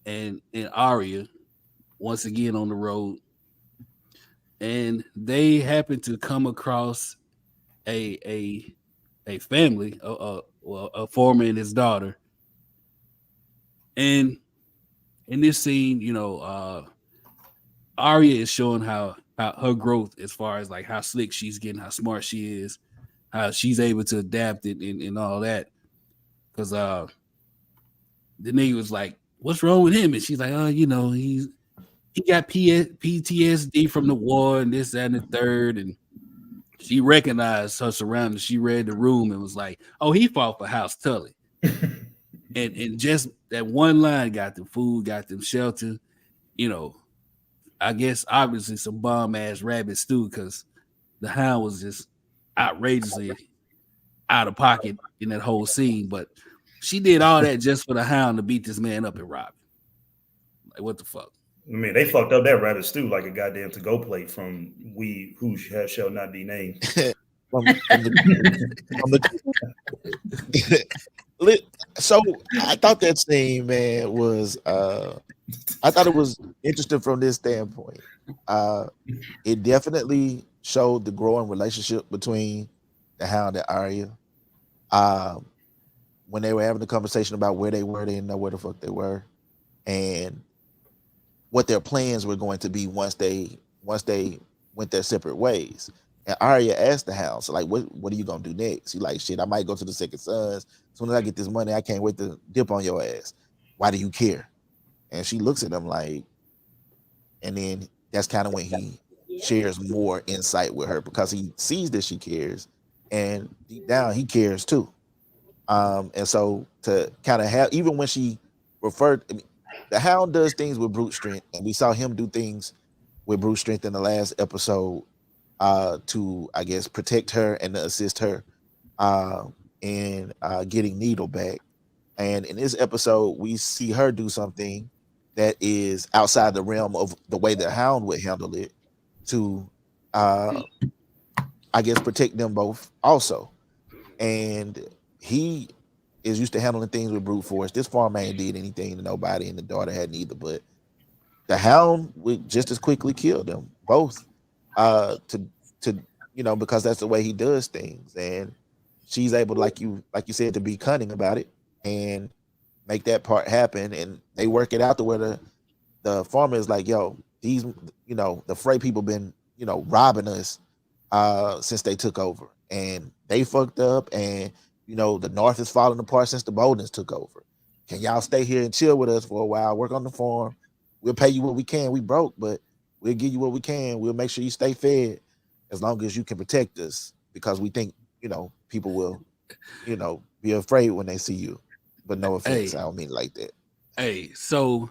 and Arya once again on the road, and they happen to come across a family, a farmer and his daughter. And in this scene, Arya is showing how her growth, as far as like how slick she's getting, how smart she is, how she's able to adapt it and all that. Because the nigga was like, "What's wrong with him?" And she's like, he got PTSD from the war and this, that, and the third. And she recognized her surroundings. She read the room and was like, "Oh, he fought for House Tully." and just that one line got them food, got them shelter. I guess obviously some bomb ass rabbit stew, because the Hound was just outrageously out of pocket in that whole scene. But she did all that just for the Hound to beat this man up and rob him. Like, what the fuck? They fucked up that rabbit stew like a goddamn to-go plate from We Who Shall Not Be Named. So I thought that scene, man, was I thought it was interesting from this standpoint. It definitely showed the growing relationship between the Hound and Arya. When they were having the conversation about where they were, they didn't know where the fuck they were, and what their plans were going to be once they went their separate ways. And Arya asked the Hound, so like, what are you gonna do next? He's like, shit, I might go to the Second Sons. As soon as I get this money, I can't wait to dip on your ass. Why do you care? And she looks at him like, and then that's kind of when he shares more insight with her, because he sees that she cares, and deep down he cares too. And so to kind of have, even when she referred, the Hound does things with brute strength, and we saw him do things with brute strength in the last episode to, I guess, protect her and to assist her in getting Needle back. And in this episode, we see her do something that is outside the realm of the way the Hound would handle it to, I guess, protect them both also. And he is used to handling things with brute force. This farmer ain't did anything to nobody, and the daughter hadn't either. But the Hound would just as quickly kill them both, to because that's the way he does things. And she's able, like you said, to be cunning about it and make that part happen. And they work it out to where the farmer is like, yo, these, the Frey people been, robbing us since they took over, and they fucked up, and the North is falling apart since the Boldens took over. Can y'all stay here and chill with us for a while? Work on the farm. We'll pay you what we can. We broke, but we'll give you what we can. We'll make sure you stay fed as long as you can protect us, because we think, people will, be afraid when they see you. But no offense, I don't mean it like that. Hey, so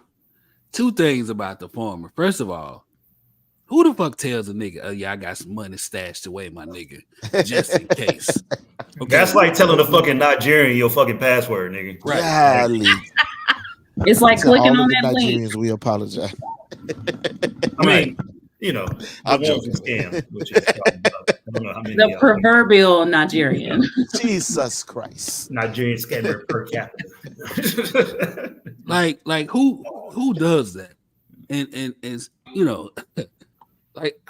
2 things about the farmer. First of all, who the fuck tells a nigga, oh yeah, I got some money stashed away, my nigga, just in case? Okay. That's like telling a fucking Nigerian your fucking password, nigga. Right. It's like clicking on that Nigerians, link. we apologize. I mean, I'm the joking. scam, which is I don't know how many The proverbial Nigerian. Jesus Christ. Nigerian scammer per capita. like who does that? And is like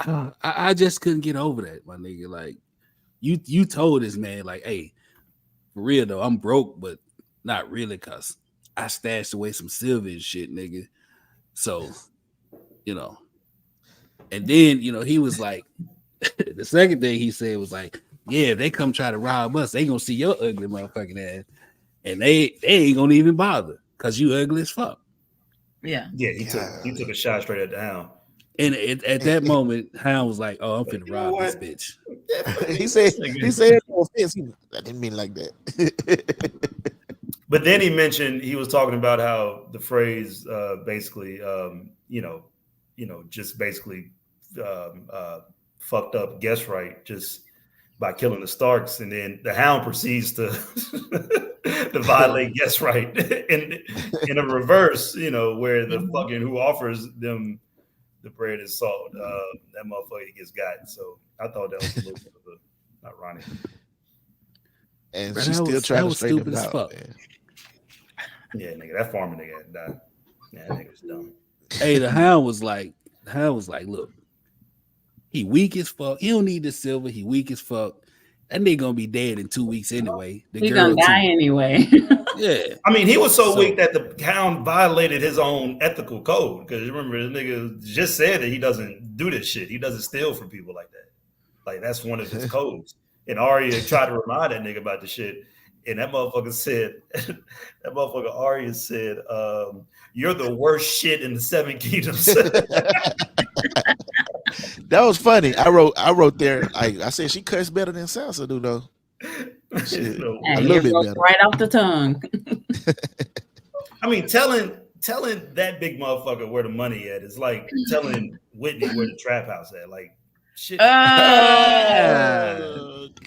I just couldn't get over that, my nigga. Like you told this man, like, hey, for real though, I'm broke, but not really, cause I stashed away some silver and shit, nigga. So, and then he was like, the second thing he said was like, yeah, if they come try to rob us, they gonna see your ugly motherfucking ass, and they ain't gonna even bother, cause you ugly as fuck. Yeah. Yeah, he took a shot straight at the Hound. And at that moment, Hound was like, "Oh, I'm finna rob this bitch." he said, no offense. I didn't mean like that. But then he mentioned, he was talking about how the phrase basically, just basically fucked up guess right just by killing the Starks, and then the Hound proceeds to to violate guess right in a reverse, where the fucking who offers them the bread and salt, that motherfucker gets got. So I thought that was a little bit of a ironic. And Bro, she still trying to straighten stupid him as out, fuck. man. Yeah, nigga, that farmer nigga died. Yeah, that nigga's dumb. Hey, the Hound was like, look, he weak as fuck. He don't need the silver. He weak as fuck. That nigga gonna be dead in 2 weeks anyway. He's gonna die anyway. Yeah. I mean, he was so weak that the Hound violated his own ethical code. Because remember, the nigga just said that he doesn't do this shit. He doesn't steal from people like that. Like, that's one of his codes. And Arya tried to remind that nigga about the shit. And that motherfucker said, Arya said, you're the worst shit in the 7 Kingdoms. That was funny. I wrote there. I said she cuts better than Sansa do though. Shit, a little bit better. Right off the tongue. I mean, telling that big motherfucker where the money at is like telling Whitney where the trap house at. Like, shit. Oh,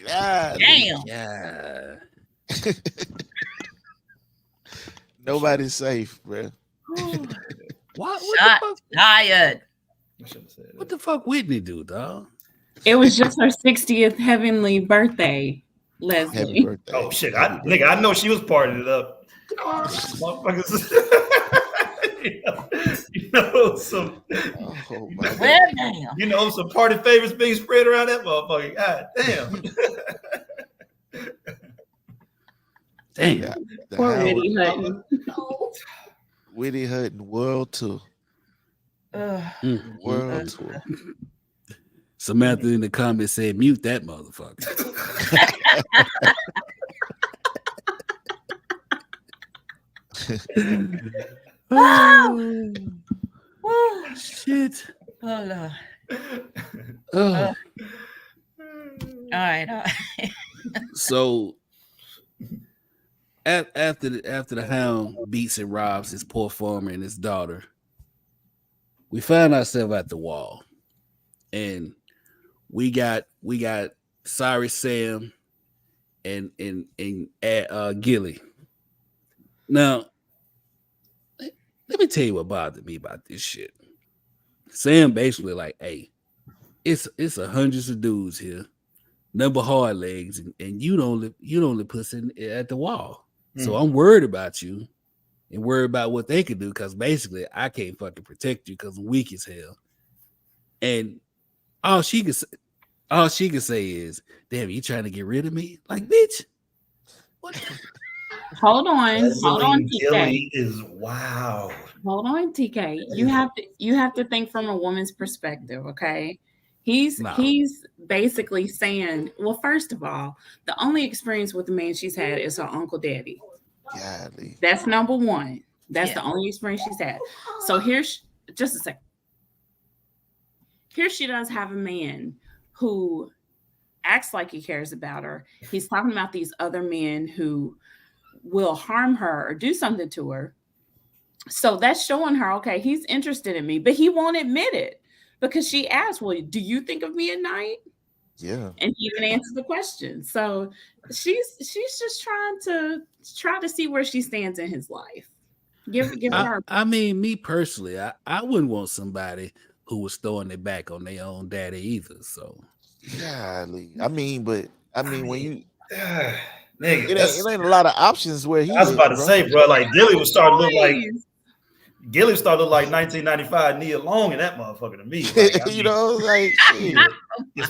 God. Damn. Yeah. Nobody's safe, bro. What Shot the fuck? tired. I shouldn't have said that. What the fuck Whitney do, dog? It was just her 60th heavenly birthday, Happy Leslie. birthday. Oh shit! Happy birthday. I know she was partying it up. Motherfuckers, some. Oh, my God. Well, damn. Some party favors being spread around that motherfucker. God damn. Damn. Yeah, the Poor Hound- Whitney Hutton. Whitney Hutton World Tour. World Tour. Samantha in the comments said, mute that motherfucker. Oh, shit. Oh, Lord. Oh. All right. So after the Hound beats and robs his poor farmer and his daughter, we find ourselves at the wall, and we got Sorry Sam and Gilly. Now, let me tell you what bothered me about this shit. Sam basically like, hey, it's hundreds of dudes here, number hard legs, and you don't put at the wall. So I'm worried about you and worried about what they could do, because basically I can't fucking protect you because I'm weak as hell. And all she could say is, damn, you trying to get rid of me? Like, bitch, what? Hold on, Guzzling TK. Gilly is wow. Hold on, TK. You have to think from a woman's perspective, okay? He's basically saying, well, first of all, the only experience with the man she's had is her uncle daddy. Golly. That's number one. That's the only experience she's had. So here's just a second. Here she does have a man who acts like he cares about her. He's talking about these other men who will harm her or do something to her. So that's showing her, okay, he's interested in me, but he won't admit it because she asked, well, do you think of me at night? Yeah. And he even answered the question. So she's just trying to see where she stands in his life. Give her. I mean, me personally, I wouldn't want somebody who was throwing their back on their own daddy either. So, Golly. I mean, when you Nigga, it ain't a lot of options where he. I was about to say, bro, like Gilly was starting to look like Please. 1995 Nia Long in that motherfucker to me. Like, you know, like shit.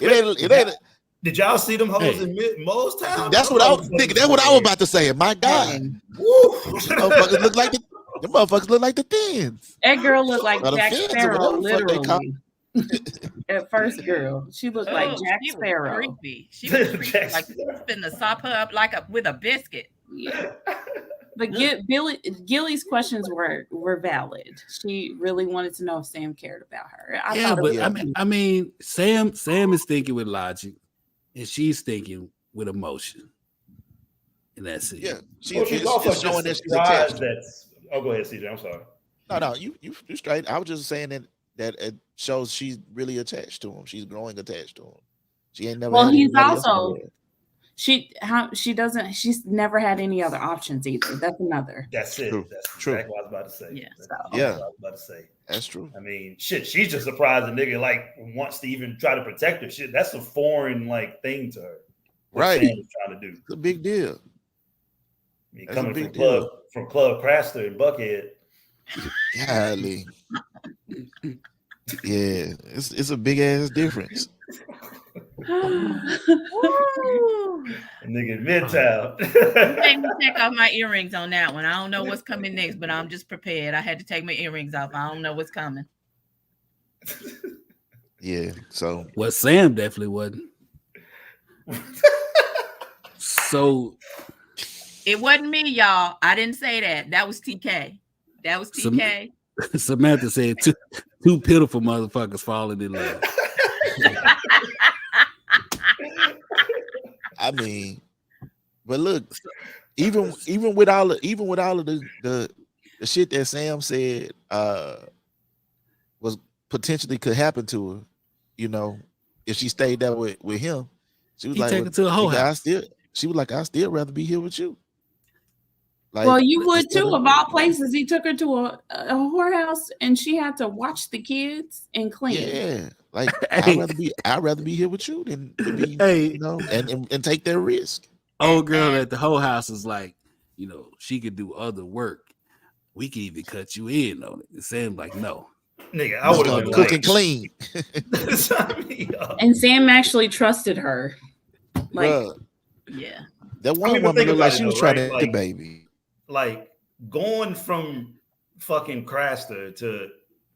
it ain't. Did y'all see them hoes in Mo's Town? That's what I was thinking. That's what I was about to say. My God, Woo. motherfuckers look like the motherfuckers look like the Thins. That girl looked like Or the Jack Fins or Sparrow, whatever the fuck they call literally. At first, girl, she looked like Jack she was Sparrow. creepy. She was creepy. Like you was finna sop her up like with a biscuit. Yeah. But Gilly's questions were valid. She really wanted to know if Sam cared about her. I mean, Sam is thinking with logic, and she's thinking with emotion, and that's it. Yeah, She's also showing that she's attached. Oh, go ahead, CJ. I'm sorry. No, you straight. I was just saying that it shows she's really attached to him. She's growing attached to him. She ain't never. Well, had he's anybody else also in she's never had any other options either. That's another. That's it. True. That's True. exactly what I was about to say. Yeah. That's So. what I was about to say. That's true. I mean, shit, she's just surprised the nigga like wants to even try to protect her. Shit, that's a foreign like thing to her. What Right. Sam is trying to do. It's a big deal. I mean, That's a coming big from Club Craster and Buckhead. Golly. Yeah, it's a big ass difference. Nigga Midtown. Make me take off my earrings on that one. I don't know what's coming next, but I'm just prepared. I had to take my earrings off. I don't know what's coming. Yeah. So Well, Sam definitely wasn't. So It wasn't me, y'all. I didn't say that. That was TK. That was TK. Samantha said two pitiful motherfuckers falling in love. I mean, but look, even with all of the shit that Sam said was potentially could happen to her, you know, if she stayed there with him, she was He like, take her to a whole house. She was like, I still rather be here with you. Like, Well, you would instead too. Of all places, he took her to a whorehouse, and she had to watch the kids and clean. Yeah, like Hey. I'd rather be here with you than to be, Hey. you know, and take that risk. Old girl at the whole house is like, you know, she could do other work. We could even cut you in on it. And Sam's like, no. Nigga, I would have been Cook and like, clean. And Sam actually trusted her. Like, Bruh, Yeah. that one I mean, but woman think looked like about she it was though, trying right? to Like- the baby. like going from fucking Craster to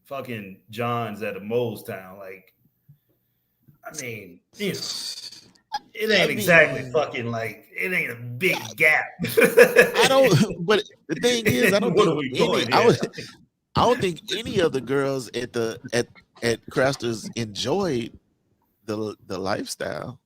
fucking John's at a Mole's Town. Like, I mean, you know, it ain't exactly fucking like it ain't a big gap. I don't. But the thing is, I don't What are think we doing I here? don't think any of the girls at Craster's enjoyed the lifestyle.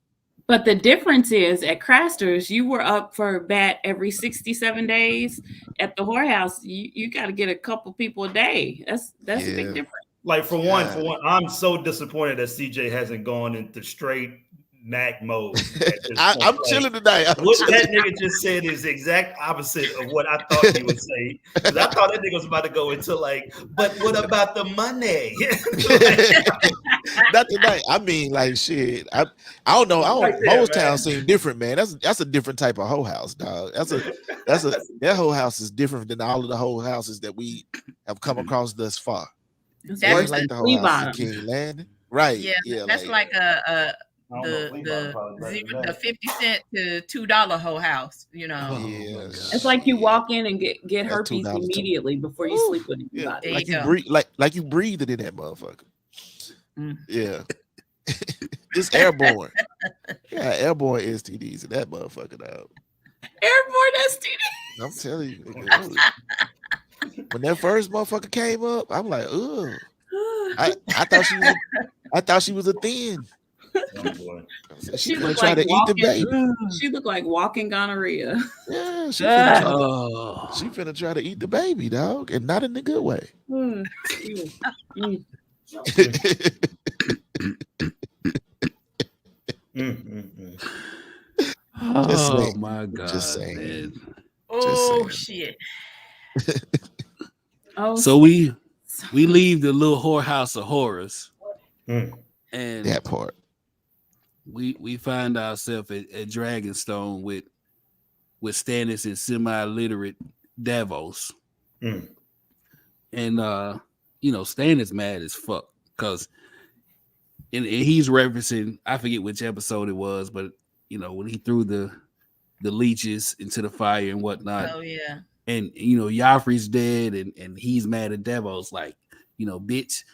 but the difference is at Craster's, you were up for bat every 67 days. At the whorehouse, you got to get a couple people a day. That's a Yeah. big difference. Like for one, I'm so disappointed that CJ hasn't gone into straight Mac mode. at this I'm point. Like, chilling tonight. what that nigga just said is the exact opposite of what I thought he would say. Because I thought that nigga was about to go into like, but what about the money? Not tonight. I mean, like shit. I don't know. Right there, Mole's man. Town seem different, man. That's a different type of hoe house, dog. That whole house is different than all of the whole houses that we have come across thus far. It's It ain't worse like than the whole Flea house in Bottom. King Landing, right? Yeah, that's like a the 50-cent to $2 whole house, you know. Oh, Yeah, my God. It's like you walk in and get That's herpes $2 too. immediately before you sleep with Yeah, anybody. There like you you go. breathe, like you breathed it in that motherfucker. Mm. Yeah, it's airborne. Yeah, airborne STDs in that motherfucker, dog. Airborne STD. I'm telling you, nigga, when that first motherfucker came up, I'm like, ugh. I thought she was a thin. Oh, boy. She finna looked try to eat the walking- baby. She looked like walking gonorrhea. Yeah, she Oh. finna try to eat the baby, dog, and not in the good way. Mm. Oh saying. my God. Just saying. Man. Oh saying. shit. Oh, So we leave the little whorehouse of horrors, Mm. and That part. we find ourselves at Dragonstone with Stannis and semi-literate Davos. Mm. And Stannis mad as fuck because and he's referencing, I forget which episode it was, but when he threw the leeches into the fire and whatnot. Oh yeah. And Joffrey's dead, and he's mad at Davos, like, bitch,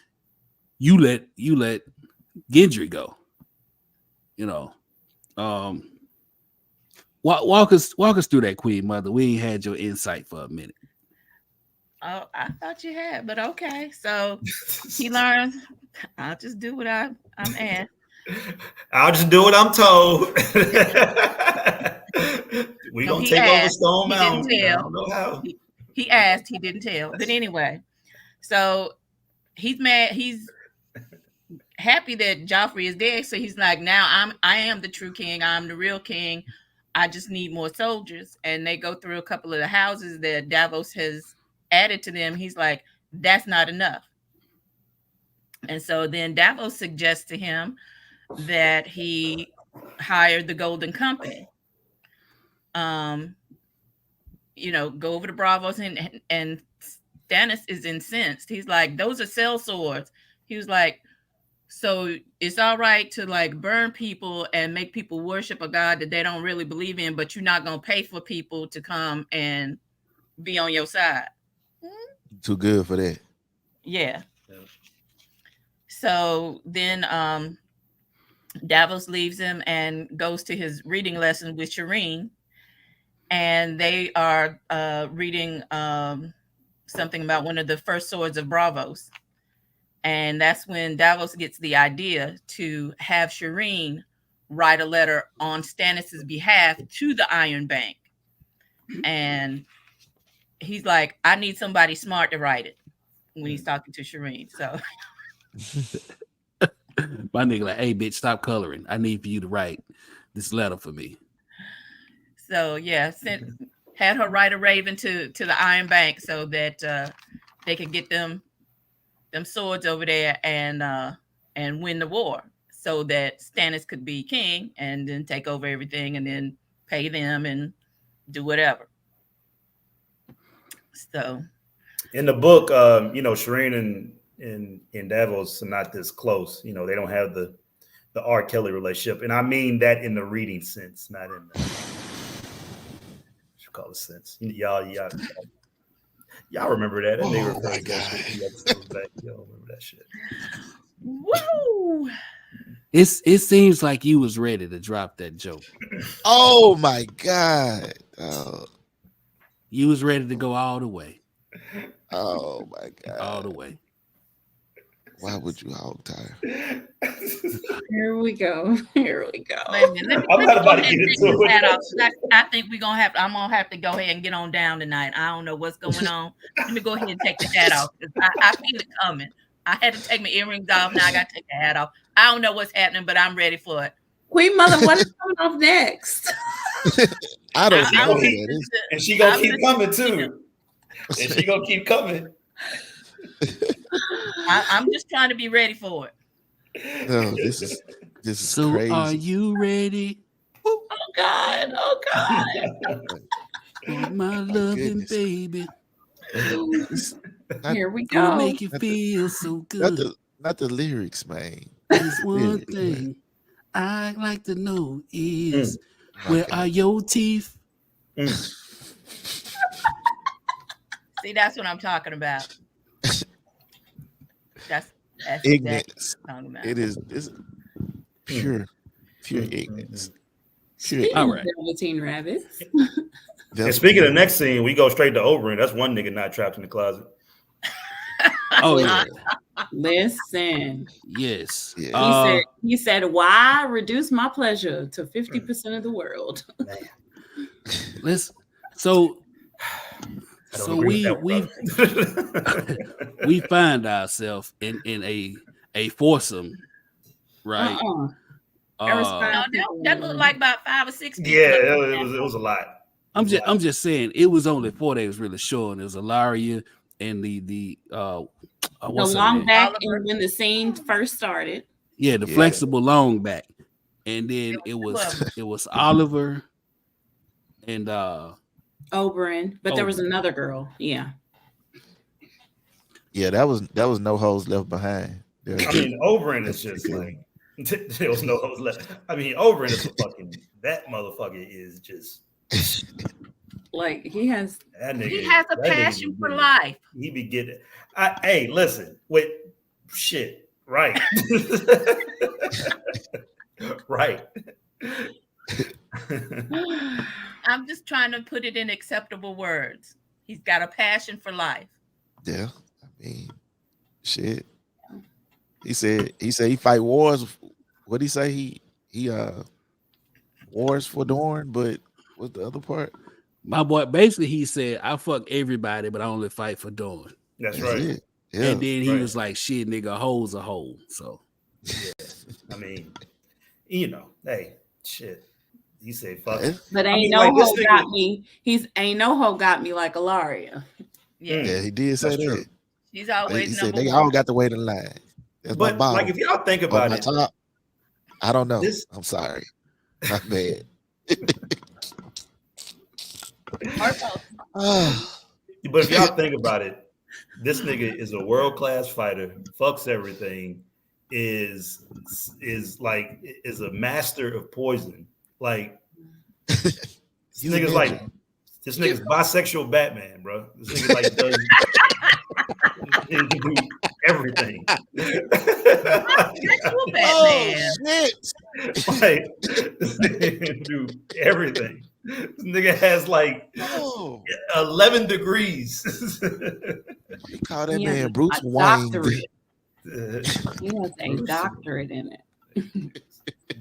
you let Gendry go. Walk us through that, Queen Mother. We ain't had your insight for a minute. Oh, I thought you had, but okay. So he learned. I'll just do what I'm asked. I'll just do what I'm told. We No, gonna he take over asked. Stone He didn't Mountain. I tell. don't know how. He asked, he didn't tell. But anyway, so he's mad. He's happy that Joffrey is dead. So he's like, now I am the true king. I'm the real king. I just need more soldiers. And they go through a couple of the houses that Davos has added to them. He's like, that's not enough. And so then Davos suggests to him that he hired the Golden Company. Go over to Braavos, and Stannis is incensed. He's like, those are cell swords. He was like, so it's all right to like burn people and make people worship a god that they don't really believe in, but you're not gonna pay for people to come and be on your side. Too good for that. Yeah. So then Davos leaves him and goes to his reading lesson with Shireen. And they are reading something about one of the first swords of Braavos. And that's when Davos gets the idea to have Shireen write a letter on Stannis' behalf to the Iron Bank. And he's like, I need somebody smart to write it when he's talking to Shireen. So my nigga like, hey, bitch, stop coloring. I need for you to write this letter for me. So yeah, had her write a raven to the Iron Bank so that they could get them swords over there and win the war, so that Stannis could be king and then take over everything and then pay them and do whatever. So in the book, Shireen and Davos are not this close. They don't have the R. Kelly relationship, and I mean that in the reading sense, not in the call it sense. Y'all remember that? And they were back. Y'all remember that shit? woo! It seems like you was ready to drop that joke. Oh my God. You was ready to go all the way. Oh my God. All the way. Why would you hog tie? Here we go. Here we go. Wait a minute, I'm not about to get into it. I think I'm gonna have to go ahead and get on down tonight. I don't know what's going on. Let me go ahead and take the hat off. I feel it coming. I had to take my earrings off. Now I got to take the hat off. I don't know what's happening, but I'm ready for it. Queen Mother, what is coming off next? I don't know who keep- that is. And she gonna keep coming too. And she gonna keep coming. I'm just trying to be ready for it. No, this is So crazy. are you ready? Oh God. Oh God. For my loving Goodness. baby. Here we Gonna go. make you feel so good. Not the lyrics, man. There's one Lyrics, thing I'd like to know is where are your teeth? See, that's what I'm talking about. That's Ignorance. exactly what I'm talking about. It is pure ignorance. All right. Velveteen rabbits. And speaking of the next scene, we go straight to Oberyn. That's one nigga not trapped in the closet. Oh yeah. Listen. Yes. Yeah. He said, why reduce my pleasure to 50% of the world? So I don't agree with that, we find ourselves in a foursome, right? No, that looked like about 5 or 6 people. Yeah, it was a lot. I'm just saying it was only 4 days really showing. It was Ilaria and the long back, and when the scene first started. Yeah, the flexible long back, and then it was Oliver and Oberyn, but there was another girl. Yeah. Yeah, that was no hoes left behind. I mean, Oberyn is just like there was no hoes left. I mean, Oberyn is that motherfucker is just like he has a passion for life. He be getting. Hey, listen, wait, shit, right, right. I'm just trying to put it in acceptable words. He's got a passion for life. Yeah, I mean, shit. He said he fight wars. What'd he say? He wars for Dorne, but what's the other part? My boy, basically, he said, I fuck everybody, but I only fight for Dorne. That's right. It. Yeah. And then he was like, shit, nigga, a hole's a hole. So, yeah. I mean, hey, shit. He said, fuck. But ain't no hoe got me. Ain't no hoe got me like Ilaria. Yeah, he did say that. True. She's always he said, number they one. all got to wait in line. That's but like, if y'all think about it, top, I don't know. I'm sorry. Not bad. But if y'all think about it, this nigga is a world-class fighter, fucks everything, is a master of poison. Like this nigga's bisexual Batman, bro. This nigga like does he can do everything. Bisexual Batman. Like this nigga can do everything. This nigga has like 11 degrees. You call that man Bruce Wayne. He has a doctorate in it.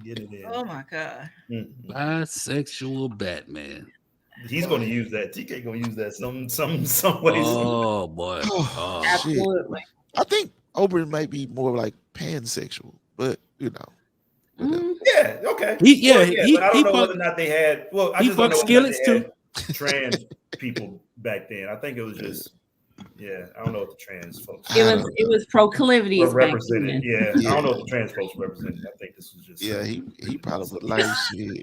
Get it in. Oh my god. Bisexual Batman. He's gonna use that. TK gonna use that some ways. Oh boy. Oh, absolutely. Shit. I think Oberyn might be more like pansexual, but Yeah, okay. He but I don't know whether or not they had. Well, I just don't know skillets too. Trans people back then. I think it was just. Yeah, I don't know what the trans folks. It was proclivities represented. Yeah, I don't know what the trans folks represented. I think this was just. Yeah, he probably would like shit.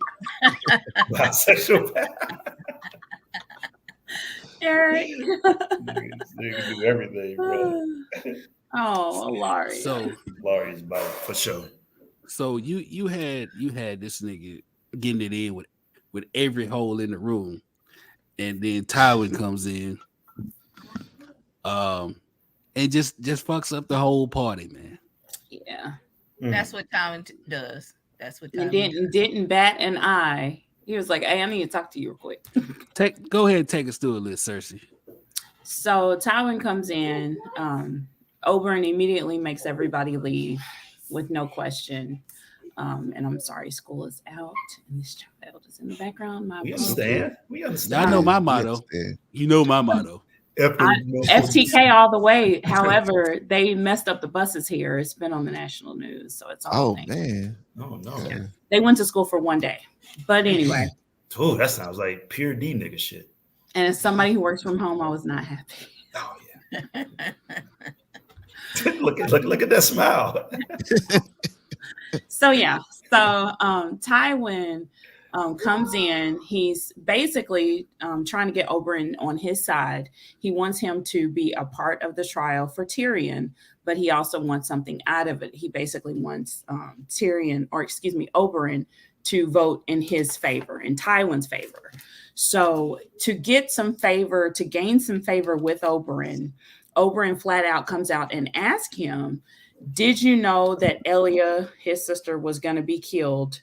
Bisexual. Eric. Nigga do everything, bro. Oh, Larry. So Larry's about for sure. So you had this nigga getting it in with every hole in the room, and then Tywin comes in, and just fucks up the whole party, man. Yeah, that's what Tywin does. That's what Tywin didn't bat an eye. He was like, "Hey, I need to talk to you real quick." Go ahead and take us through a list, Cersei. So Tywin comes in. Oberyn immediately makes everybody leave with no question. And I'm sorry, school is out, and this child is in the background. We understand. I know my motto. You know my motto. FTK all the way. However, they messed up the buses here. It's been on the national news, so it's all. Oh man! Oh no! Yeah. They went to school for one day, but anyway. Oh, that sounds like pure D nigga shit. And as somebody who works from home, I was not happy. Oh yeah. look at that smile. So Tywin comes in. He's basically trying to get Oberyn on his side. He wants him to be a part of the trial for Tyrion, but he also wants something out of it. He basically wants Oberyn to vote in his favor, in Tywin's favor. So to get some favor, to gain some favor with Oberyn flat out comes out and asks him, did you know that Elia, his sister, was going to be killed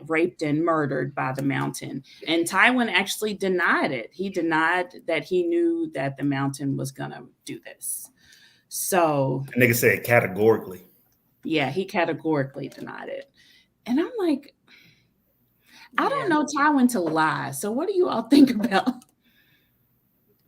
raped and murdered by the Mountain? And Tywin actually denied it. He denied that he knew that the Mountain was going to do this. So the nigga said categorically. Yeah, he categorically denied it. And I'm like, I don't know Tywin to lie. So what do you all think about?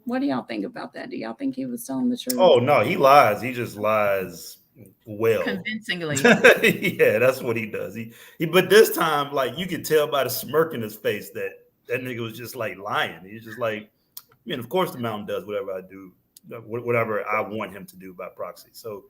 What do y'all think about that? Do y'all think he was telling the truth? Oh no, he lies. He just lies well, convincingly. Yeah, that's what he does. He but this time, like, you could tell by the smirk in his face that nigga was just like lying. He's just like, of course the Mountain does whatever I do, whatever I want him to do by proxy. So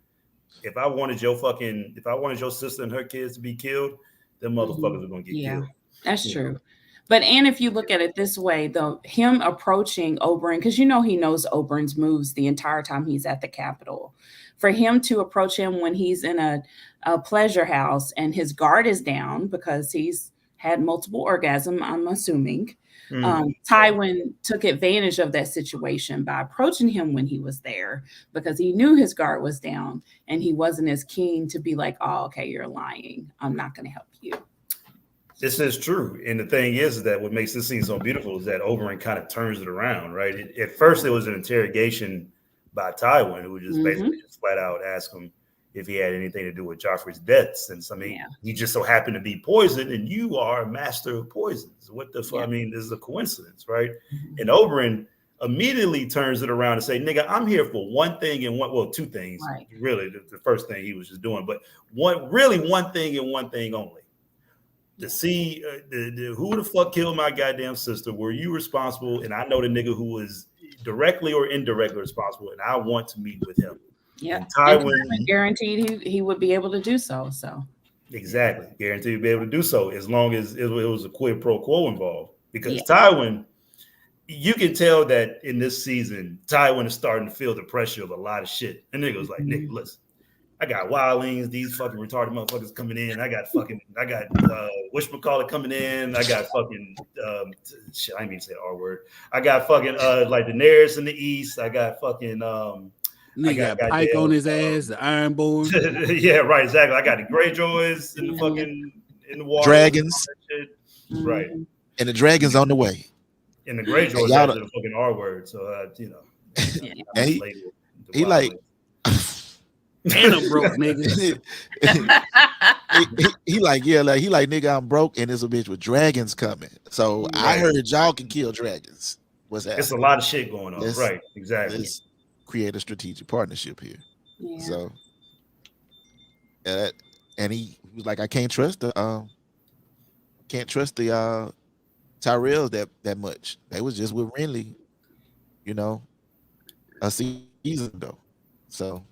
if I wanted your sister and her kids to be killed, them motherfuckers are gonna get killed. That's true. But and if you look at it this way, though, him approaching Oberyn, because he knows Oberyn's moves the entire time he's at the Capitol. For him to approach him when he's in a pleasure house and his guard is down because he's had multiple orgasms, I'm assuming. Tywin took advantage of that situation by approaching him when he was there because he knew his guard was down and he wasn't as keen to be like, oh, okay, you're lying. I'm not going to help you. This is true. And the thing is that what makes this scene so beautiful is that Oberyn kind of turns it around, right? At first, it was an interrogation by Tywin, who just basically just flat out asked him if he had anything to do with Joffrey's death. Since, he just so happened to be poisoned, and you are a master of poisons. What the fuck? This is a coincidence, right? And Oberyn immediately turns it around and say, nigga, I'm here for one thing and two things. Right. Really, the first thing he was just doing, but one thing and one thing only. To see who the fuck killed my goddamn sister. Were you responsible? And I know the nigga who was directly or indirectly responsible, and I want to meet with him. Yeah, and Tywin guaranteed he would be able to do so. So exactly, guaranteed he'd be able to do so as long as it was a quid pro quo involved. Because Tywin, you can tell that in this season, Tywin is starting to feel the pressure of a lot of shit. And nigga was like, nigga, listen. I got wildlings, these fucking retarded motherfuckers coming in. I got whatchamacallit coming in. I got fucking shit. I didn't mean to say the R word. I got fucking like Daenerys in the east. I got fucking I got Pike on his ass, the Ironborn. Yeah, right, exactly. I got the Greyjoys in the fucking in the water. Dragons. Right. And the dragons on the way. And the Greyjoys are the fucking R word. So and he like and I'm broke, nigga. he like nigga, I'm broke, and there's a bitch with dragons coming. So I heard y'all can kill dragons. What's that? It's a lot of shit going on, right? Exactly. Let's create a strategic partnership here. Yeah. So, and he was like, I can't trust the Tyrells that much. They was just with Renly, a season ago. So.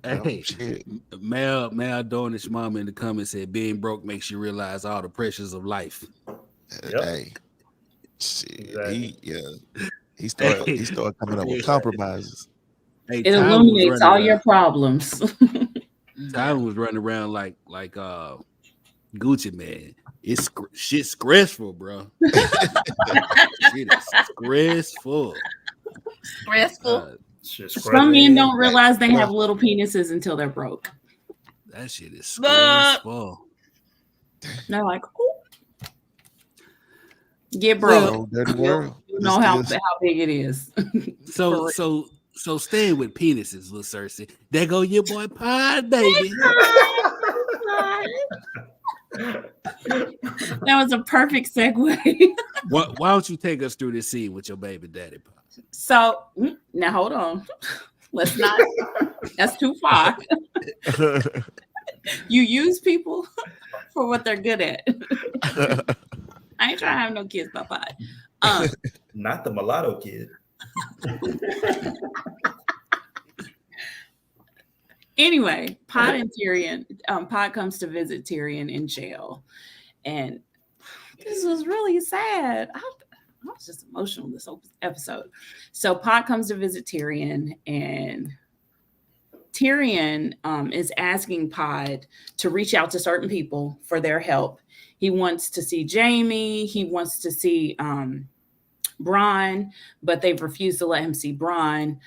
Hey, Mel Dornish mama in the comments said being broke makes you realize all the pressures of life. Hey, shit, he started coming up with compromises. Hey, it illuminates all your problems. Tywin was running around like Gucci man. It's shit's stressful, bro. Shit is stressful. Stressful. Some men don't realize they have little penises until they're broke. That shit is stressful. They're like, oh, get broke. You know how big it is. So staying with penises, little Cersei. There go your boy Pod, baby. That was a perfect segue. Why don't you take us through this scene with your baby daddy, Pod? So now hold on. Let's not. That's too far. You use people for what they're good at. I ain't trying to have no kids, Papa. Not the mulatto kid. Anyway, Pod and Tyrion. Pod comes to visit Tyrion in jail, and This was really sad. I was just emotional this whole episode. So Pod comes to visit Tyrion, and Tyrion is asking Pod to reach out to certain people for their help. He wants to see Jaime. He wants to see Bronn, but they've refused to let him see Bronn.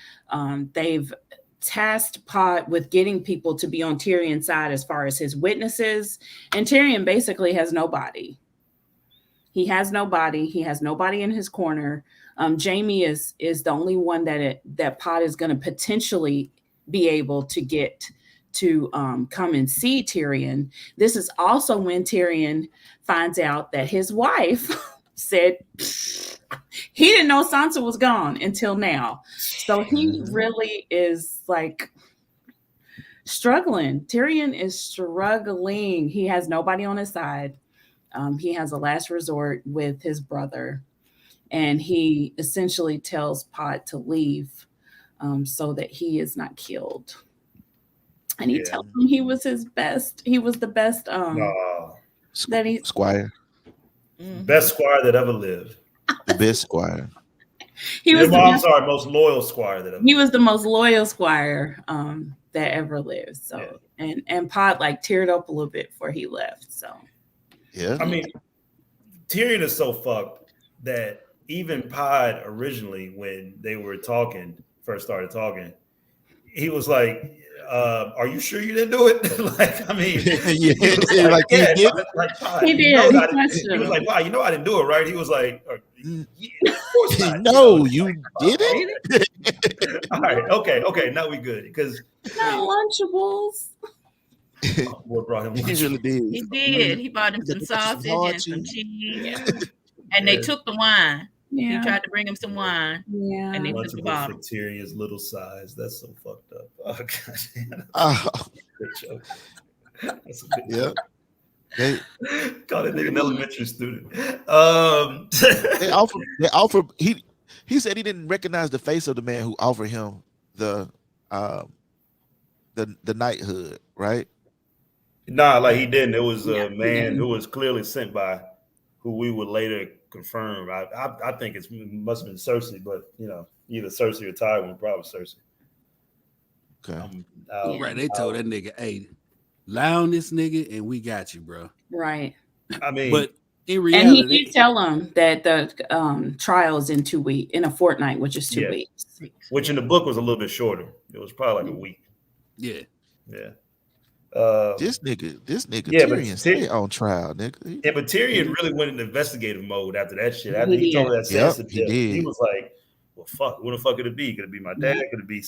They've tasked Pod with getting people to be on Tyrion's side as far as his witnesses, and Tyrion basically has nobody. He has nobody. He has nobody in his corner. Jaime is the only one that Pod is going to potentially be able to get to come and see Tyrion. This is also when Tyrion finds out that his wife said he didn't know Sansa was gone until now. So he really is like struggling. Tyrion is struggling. He has nobody on his side. He has a last resort with his brother, and he essentially tells Pod to leave so that he is not killed. And he tells him he was his best. He was the best that he squire. Best squire that ever lived. The best squire. He was most loyal squire that ever. He was the most loyal squire that ever lived. So and Pod like teared up a little bit before he left. So yeah, I mean, Tyrion is so fucked that even Pod originally, when they were first started talking, he was like, "Are you sure you didn't do it?" Like, I mean, he did. Pod, he did. He was like, "Wow, you know I didn't do it, right?" He was like, "Yeah, of course not." No, you didn't. All right, okay, now we good because not Lunchables. What brought him? He really did. He did. He bought him some sausage and some cheese, and they took the wine. Yeah. He tried to bring him some wine, and they took the bottle. Tyrion's little size. That's so fucked up. Oh god. Good joke. That's a good joke. Call that nigga an elementary student. They offered. He said he didn't recognize the face of the man who offered him the knighthood, right? Nah, like he didn't. It was a man who was clearly sent by, who we would later confirm. I think it must have been Cersei, but either Cersei or Tywin, probably Cersei. Okay. Right, they told that nigga, "Hey, lie on this nigga, and we got you, bro." Right. I mean, but in reality, and he did tell him that the trial is in 2 weeks, in a fortnight, which is 2 weeks. Which in the book was a little bit shorter. It was probably like a week. Yeah. This nigga, Tyrion stay on trial, nigga. Yeah, but Tyrion really went into investigative mode after that shit. After he told that Sansa, he was like, "Well, fuck, what the fuck could it be? Could it be my dad? Could it be?"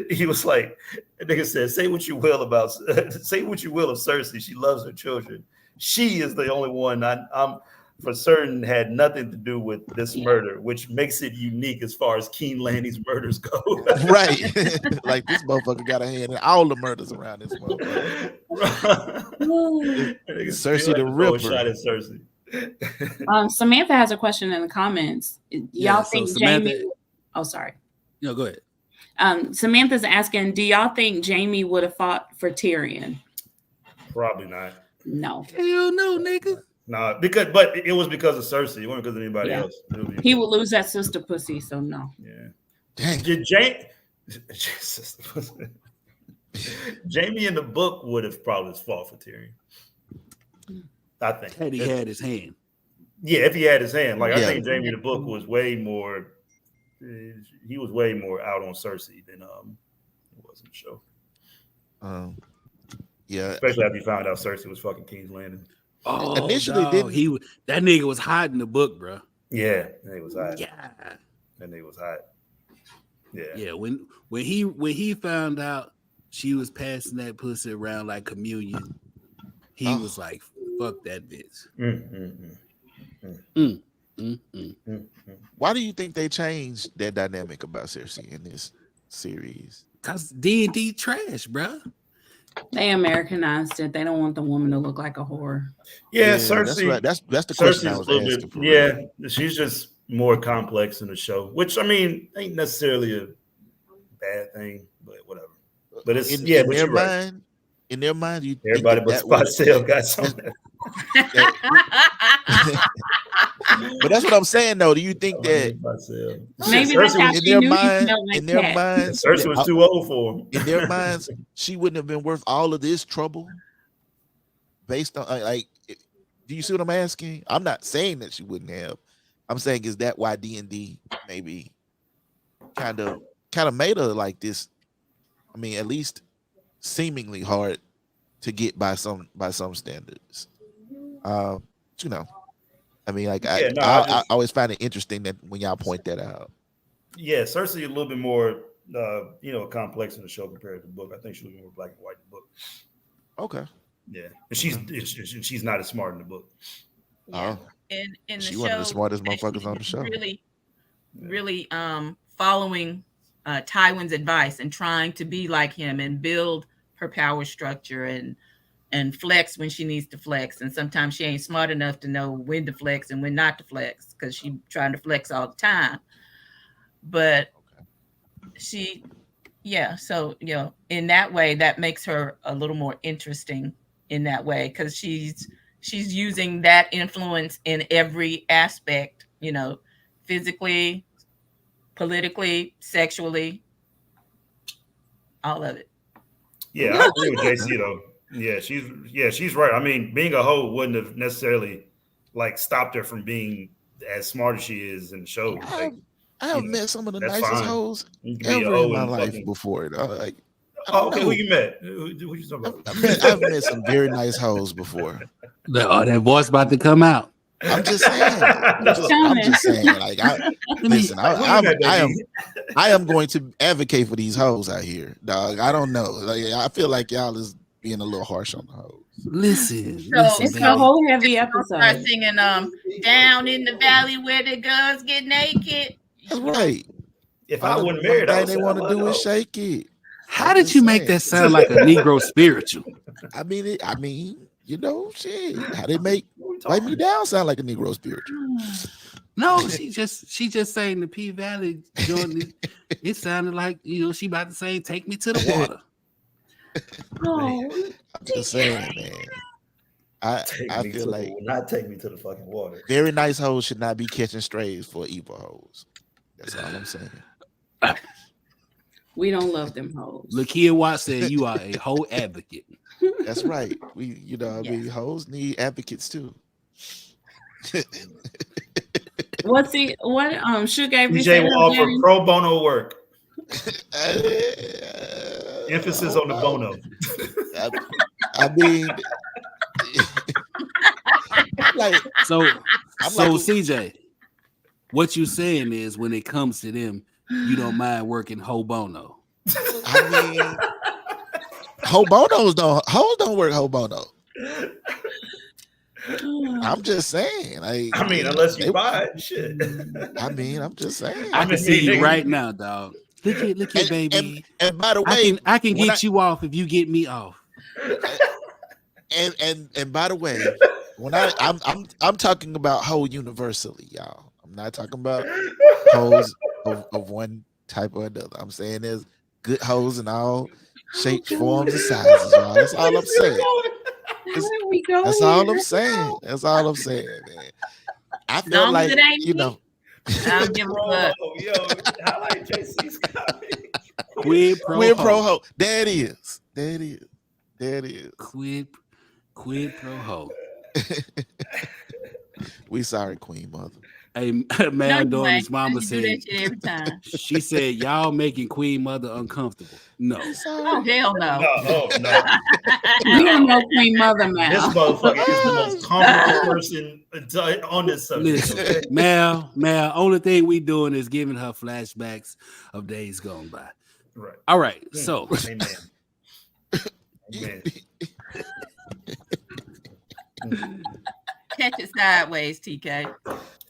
He was like, "The nigga said, say what you will of Cersei. She loves her children. She is the only one I'm for certain had nothing to do with this murder, which makes it unique as far as Keen Lanny's murders go." Right. Like this motherfucker got a hand in all the murders around this motherfucker. Cersei the Ripper. Shot at Cersei. Samantha has a question in the comments. Y'all think Jaime? Oh, sorry. No, go ahead. Samantha's asking, do y'all think Jaime would have fought for Tyrion? Probably not. No. Hell no, nigga. Nah, but it was because of Cersei. It wasn't because of anybody else. He would lose that sister pussy, so no. Yeah. Dang. Jaime in the book would have probably fought for Tyrion. I think. Had he had his hand. Yeah, if he had his hand. Like I think Jaime in the book was way more. He was way more out on Cersei than it was in the show. Yeah, especially after you found out Cersei was fucking King's Landing. Oh, initially that nigga was hot in the book, bro. Yeah, that nigga was hot. Yeah, that nigga was hot. Yeah, yeah. When he found out she was passing that pussy around like communion, he was like, "Fuck that bitch." Why do you think they changed that dynamic about Cersei in this series? Cause D&D trash, bro. They Americanized it. They don't want the woman to look like a whore. Yeah, Cersei. That's right. That's the question I was asking. Yeah, she's just more complex in the show, which I mean ain't necessarily a bad thing, but whatever. But it's in their mind, you everybody but Spot Sale got something. But that's what I'm saying, though. Do you think that maybe that's how she knew he smelled like in their cat. minds, Cersei was too old for him. in their minds, she wouldn't have been worth all of this trouble? Based on like, do you see what I'm asking? I'm not saying that she wouldn't have. I'm saying, is that why D&D maybe kind of made her like this? I mean, at least seemingly hard to get by some standards. You know, I mean, like I always find it interesting that when y'all point that out. Yeah, Cersei a little bit more, complex in the show compared to the book. I think she was more black and white in the book. Okay. Yeah, and she's not as smart in the book. Yeah. In the she show, one of the smartest motherfuckers on the show. Really following Tywin's advice and trying to be like him and build her power structure and flex when she needs to flex. And sometimes she ain't smart enough to know when to flex and when not to flex because she's trying to flex all the time. But so in that way, that makes her a little more interesting in that way because she's using that influence in every aspect, physically, politically, sexually, all of it. Yeah, I agree with JC though. Yeah, she's right. I mean, being a hoe wouldn't have necessarily like stopped her from being as smart as she is in the show. I have met some of the nicest hoes ever in my life before. Okay, who you met? Who you talking about? I've met some very nice hoes before. That voice about to come out. I'm just saying. Like, I am going to advocate for these hoes out here, dog. I don't know. Like, I feel like y'all is being a little harsh on the hoes. Listen, it's a whole heavy episode. Start singing down in the valley where the girls get naked. That's right. If I wasn't married, all they want to do is shake it. How did you make that sound like a Negro spiritual? I mean, shit. How they make Wipe Me Down sound like a Negro spiritual? No, she just saying the P Valley joint. It sounded like she about to say, "Take me to the water." Oh, I'm just saying, man. I feel like not take me to the fucking water. Very nice hoes should not be catching strays for evil hoes. That's all I'm saying. We don't love them hoes. Lakia Watts said you are a hoe advocate. That's right. We, I mean, hoes need advocates too. What Sugar gave me? DJ will offer pro bono work. Emphasis on the bono. I mean, so CJ, what you saying is when it comes to them, you don't mind working ho bono. I mean, hoes don't work ho bono. I'm just saying. I mean, unless you buy it, shit. I mean, I'm just saying. I can see you right now, dog. Look at baby. And by the way, I can get you off if you get me off. And by the way, when I'm talking about hoe universally, y'all. I'm not talking about hoes of one type or another. I'm saying there's good hoes in all shapes, forms, and sizes, y'all. That's all I'm saying. That's all I'm saying. That's all I'm saying, man. I feel like I'll give a fuck. I like JC's copy. Quid pro ho. There it is. Quid pro ho. We sorry, Queen Mother. Hey, man, Donna's mama you said do that shit every time. She said y'all making Queen Mother uncomfortable. No. Oh hell no. No. We don't know Queen Mother, man. This motherfucker is the most comfortable person on this subject. Listen, Mal, only thing we doing is giving her flashbacks of days gone by. Right. All right. So Amen. Catch it sideways, TK.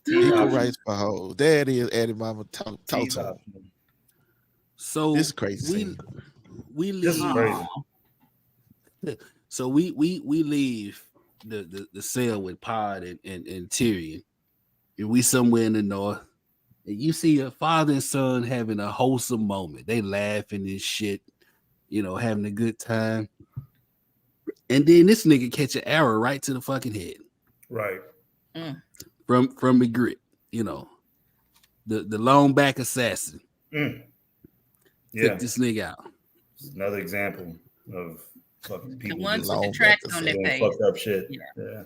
Equal rights for hoes. There it is, Eddie Mama. Talk to him. So this is crazy. We leave. This is crazy. So we leave the cell with Pod and Tyrion, and we somewhere in the north. And you see a father and son having a wholesome moment. They laughing and shit, having a good time. And then this nigga catch an arrow right to the fucking head. Right. From Ygritte, you know. The long back assassin. Yeah. Took this nigga out. Another example of fucking people. The ones just with the tracks on their doing face. fucked up shit. Yeah.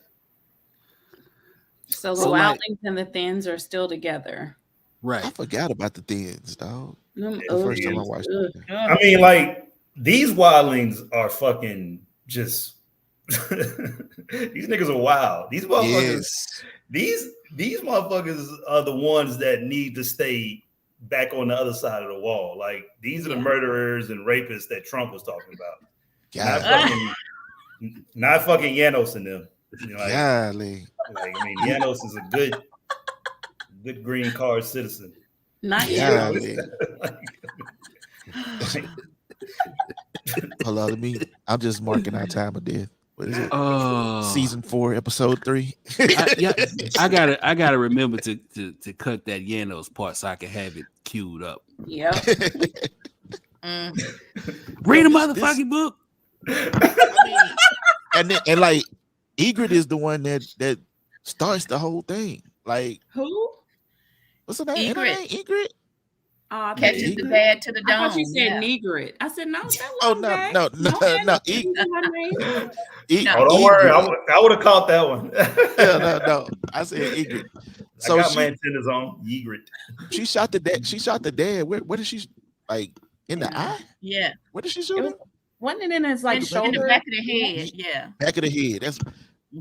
So the So, like- wildlings and the thins are still together. I Right. forgot about the thins, dog. Them The first time I ugly. watched Ugh. it. I mean, like, these wildlings are fucking just these niggas are wild. These motherfuckers, Yes. these motherfuckers are the ones that need to stay back on the other side of the wall. Like, these are the murderers and rapists that Trump was talking about. God. Not fucking Janos and them. You know, Golly. like, I mean, Janos is a good green card citizen. Not you. Golly. Hold on, I'm just marking our time of death. What is it? Season 4, episode 3. I gotta remember to cut that Janos part so I can have it queued up. Yep. Read a motherfucking book. and like Ygritte is the one that starts the whole thing. Like, Who? what's her name? Ygritte. Ygritte? Catches the bad to the dome. I thought you said yeah. Negrite. I said no. Oh no. Oh, don't worry. I would have caught that one. No. I said Ygritte. So I got my antennas on. Ygritte. She shot the dad. She shot the dad. Where did she, like, in the eye? Yeah. Where did she shoot him? Wasn't it in his like In the shoulder? back of the head. Yeah. Back of the head. That's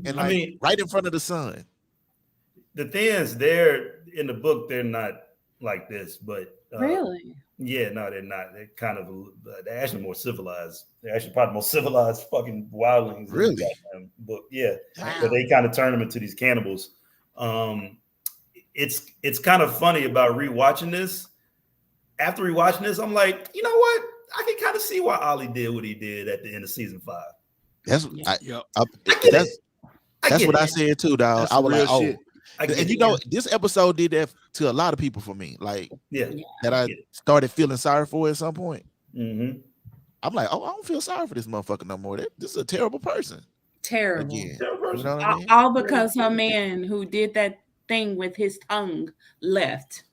and like, I mean, right in front of the sun. The things they're in the book, they're not like this, but Really? yeah, no, they're not. They're kind of they're actually more civilized. They're actually probably more civilized fucking wildlings. Really? In the goddamn book, yeah. Wow. But they kind of turn them into these cannibals. It's kind of funny about rewatching this. After rewatching this, I'm like, you know what? I can kind of see why Olly did what he did at the end of season 5. That's Yep. that's what I said too, dog. That's I was like, real oh, shit. and you know, this episode did that to a lot of people for me. Like, Yeah. that I started feeling sorry for at some point. Mm-hmm. I'm like, oh, I don't feel sorry for this motherfucker no more. This is a terrible person. Terrible. Again, you know what I mean? All because her man who did that thing with his tongue left.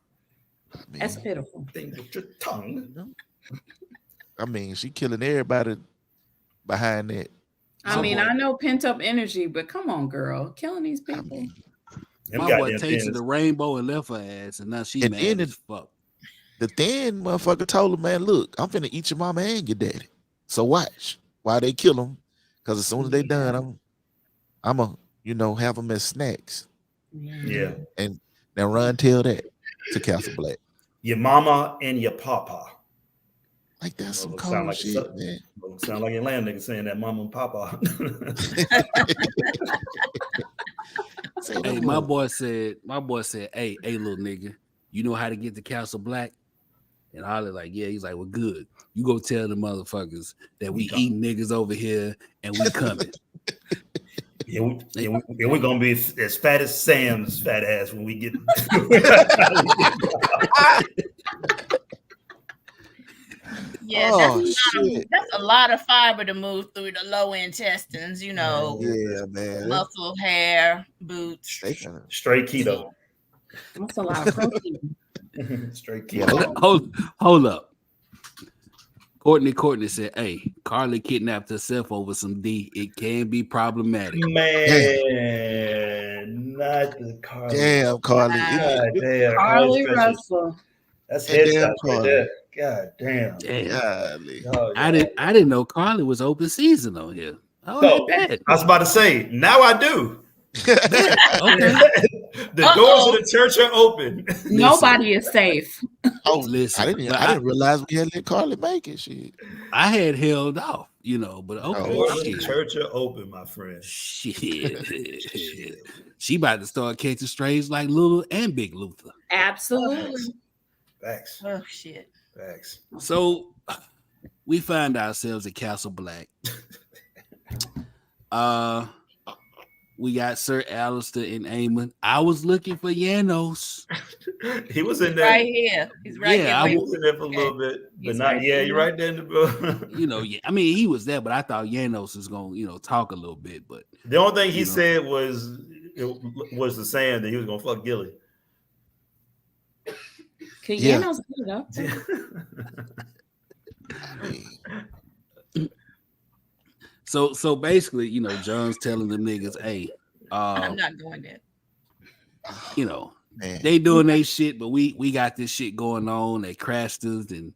That's pitiful. Thing with your tongue. I mean, she killing everybody behind that. I mean, I know pent up energy, but come on, girl, killing these people. My boy tasted the rainbow and left her ass, and now she And mad then as fuck. The thin motherfucker told him, man, look, I'm finna eat your mama and your daddy. So watch why they kill him. Because as soon as they done, I'm a, have them as snacks. Yeah. And then run tell that to Castle Black. Your mama and your papa. Like, that's some cold sound like shit, man. Sound like your land nigga saying that mama and papa. Hey, my boy said, hey, little nigga, you know how to get to Castle Black? And Olly like, yeah. He's like, well, good. You go tell the motherfuckers that we eating niggas over here and we coming. We're gonna be as fat as Sam's fat ass when we get. Yeah, that's a lot of fiber to move through the lower intestines, Yeah, man. Muscle, hair, boots. Straight keto. That's a lot of protein. Straight keto. Hold up. Courtney said, hey, Carly kidnapped herself over some D. It can be problematic. Man, not the Carly. Damn, Carly. Damn, Carly Russell. That's headshot right there. God damn. I didn't know Carly was open season on here. I was about to say, now I do. Okay. The doors of the church are open. Nobody is safe. Oh, listen, I didn't realize we had let Carly make it. Shit. I had held off, but okay. The doors of the church are open, my friend. Shit. She about to start catching strays like Little and Big Luther. Absolutely. Facts. Oh shit. Facts. So we find ourselves at Castle Black. we got Sir Alistair and Aemon. I was looking for Janos. He was in there. Right here. He's right Yeah, here. He Wait. was in there for a little bit, but not. Yeah, you're right there in the book. You know, yeah. I mean, he was there, but I thought Janos was gonna, talk a little bit. But The only thing he said was the saying that he was gonna fuck Gilly. Can Yeah. Janos get it up? so basically, John's telling them niggas, hey, I'm not going there. Man. they doing their shit, but we got this shit going on. They crashed us, and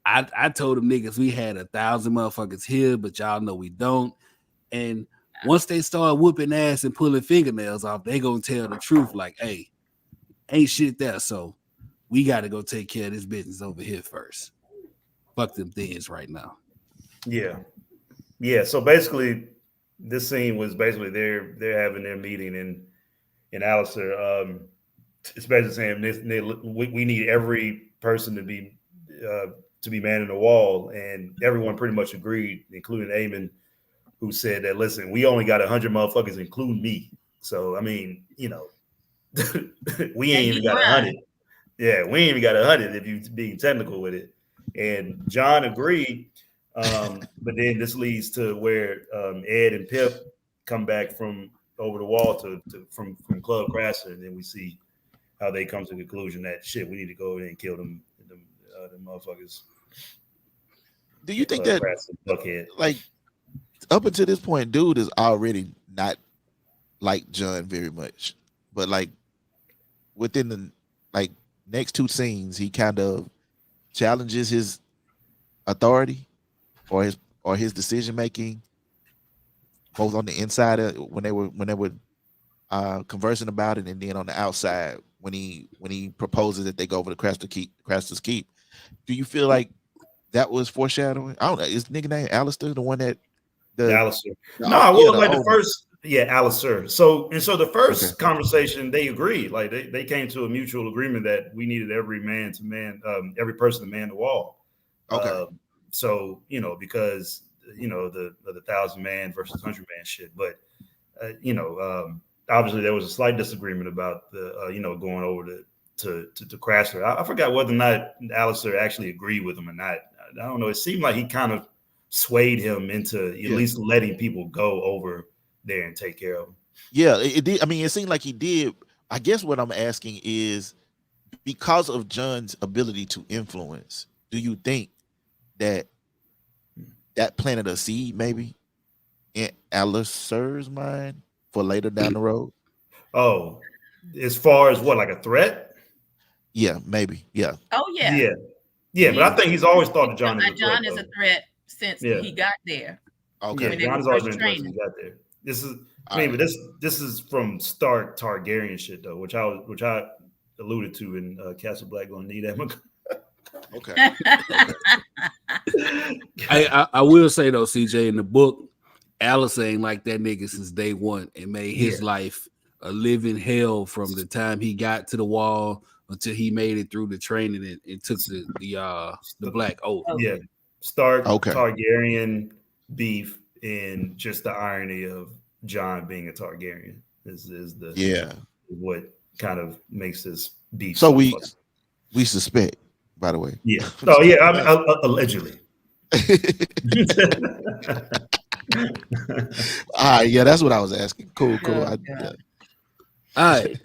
I told them niggas we had 1,000 motherfuckers here, but y'all know we don't. And once they start whooping ass and pulling fingernails off, they gonna tell the truth, like, hey, ain't shit there, so we gotta go take care of this business over here first. Fuck them things right now. Yeah. So basically, this scene was basically they're having their meeting in Alistair. It's basically saying we need every person to be manning the wall, and everyone pretty much agreed, including Aemon, who said that, listen, we only got 100 motherfuckers, including me. So I mean, we ain't even got 100. Yeah, we ain't even got 100 if you being technical with it. And John agreed, but then this leads to where Ed and Pip come back from over the wall from Club Crasher, and then we see how they come to the conclusion that shit, we need to go in and kill them motherfuckers. Do you think that Buckhead. like up until this point, dude is already not like John very much, but like within the next two scenes, he kind of challenges his authority or his decision making, both on the inside when they were conversing about it, and then on the outside when he proposes that they go over to Craster's Keep. Do you feel like that was foreshadowing? I don't know. Is nigga named Alistair the one that Alistair? Alistair. So the first conversation, they agreed, like they came to a mutual agreement that we needed every person to man the wall. Okay. So because the 1,000 man versus 100 man shit, but obviously there was a slight disagreement about the going over to Craster. I forgot whether or not Alistair actually agreed with him or not. I don't know. It seemed like he kind of swayed him into at least letting people go over there and take care of him. Yeah, it did. I mean, it seemed like he did. I guess what I'm asking is, because of John's ability to influence, do you think that planted a seed maybe in Alistair's mind for later down the road? Oh, as far as what, like a threat? Yeah, maybe. Yeah. Oh yeah. Yeah, but I think he's always thought of John is a threat since he got there. Okay. Yeah, John has always been a threat since he got there. But this is from Stark Targaryen shit though, which I alluded to in Castle Black. Gonna need that. Okay. I will say though, CJ, in the book, Alice ain't like that nigga since day one and made his life a living hell from the time he got to the wall until he made it through the training and took the black oath. Yeah, Stark Targaryen beef, and just the irony of John being a Targaryen is what kind of makes this beef. So we suspect, by the way. Yeah. Oh yeah. I mean, allegedly. All right. Yeah, that's what I was asking. Cool. All right.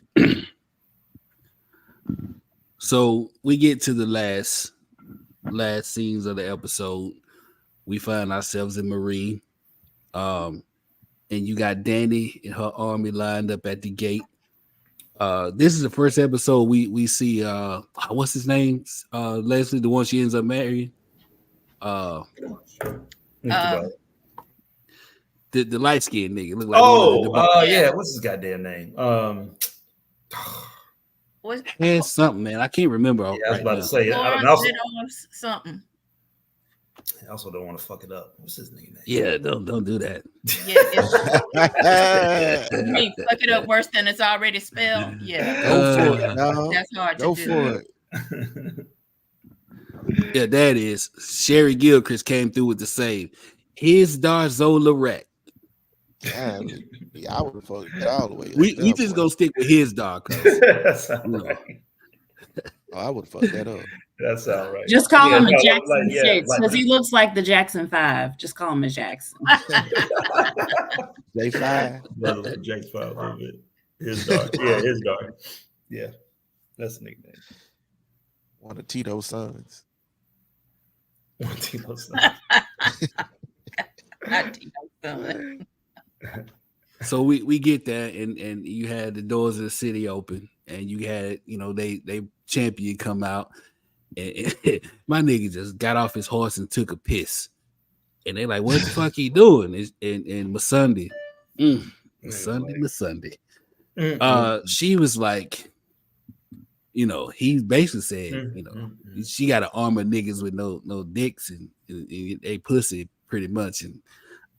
So we get to the last scenes of the episode. We find ourselves in Meereen. And you got Dany and her army lined up at the gate. This is the first episode we see what's his name? Leslie, the one she ends up marrying. The light-skinned nigga. Look like yeah. What's his goddamn name? It's something, man. I can't remember. I was about to say something. I also don't want to fuck it up. What's his name? Yeah, don't do that. You mean fuck it up worse than it's already spelled? Yeah. Go for it. No. That's hard to do. Go for it. Yeah, that is. Sherry Gilchrist came through with the save. Here's Darzola Rack. Yeah, I would have fucked it all the way. We just gonna stick with his dog. That's all No. right. I would have fucked that up. That's all right. Just call him a no, Jackson 6 like- because he looks like the Jackson 5. Just call him a Jackson. J5. Brother like Jake's file a little bit. His dark. Yeah, his dark. Yeah. That's a nickname. One of Tito's sons. One Tito's Not Tito's son. So we get that, and you had the doors of the city open, and you had they champion come out, and my nigga just got off his horse and took a piss, and they like, what the fuck he doing? And Missandei, Missandei, she was like, he basically said, she got an arm of niggas with no dicks and they pussy pretty much, and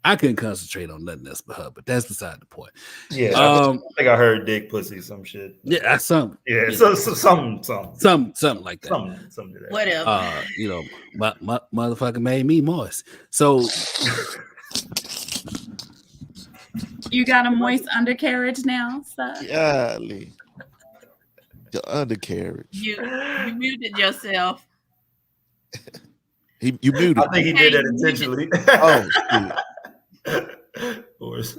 I couldn't concentrate on nothing else but her, but that's beside the point. Yeah, I think I heard dick, pussy, some shit. Yeah, that's something. Yeah, so something like that. Something to that. Whatever. My motherfucker made me moist. So You got a moist undercarriage now, sir? Golly. The undercarriage. You muted yourself. You muted. I think he did that intentionally. Oh, shit.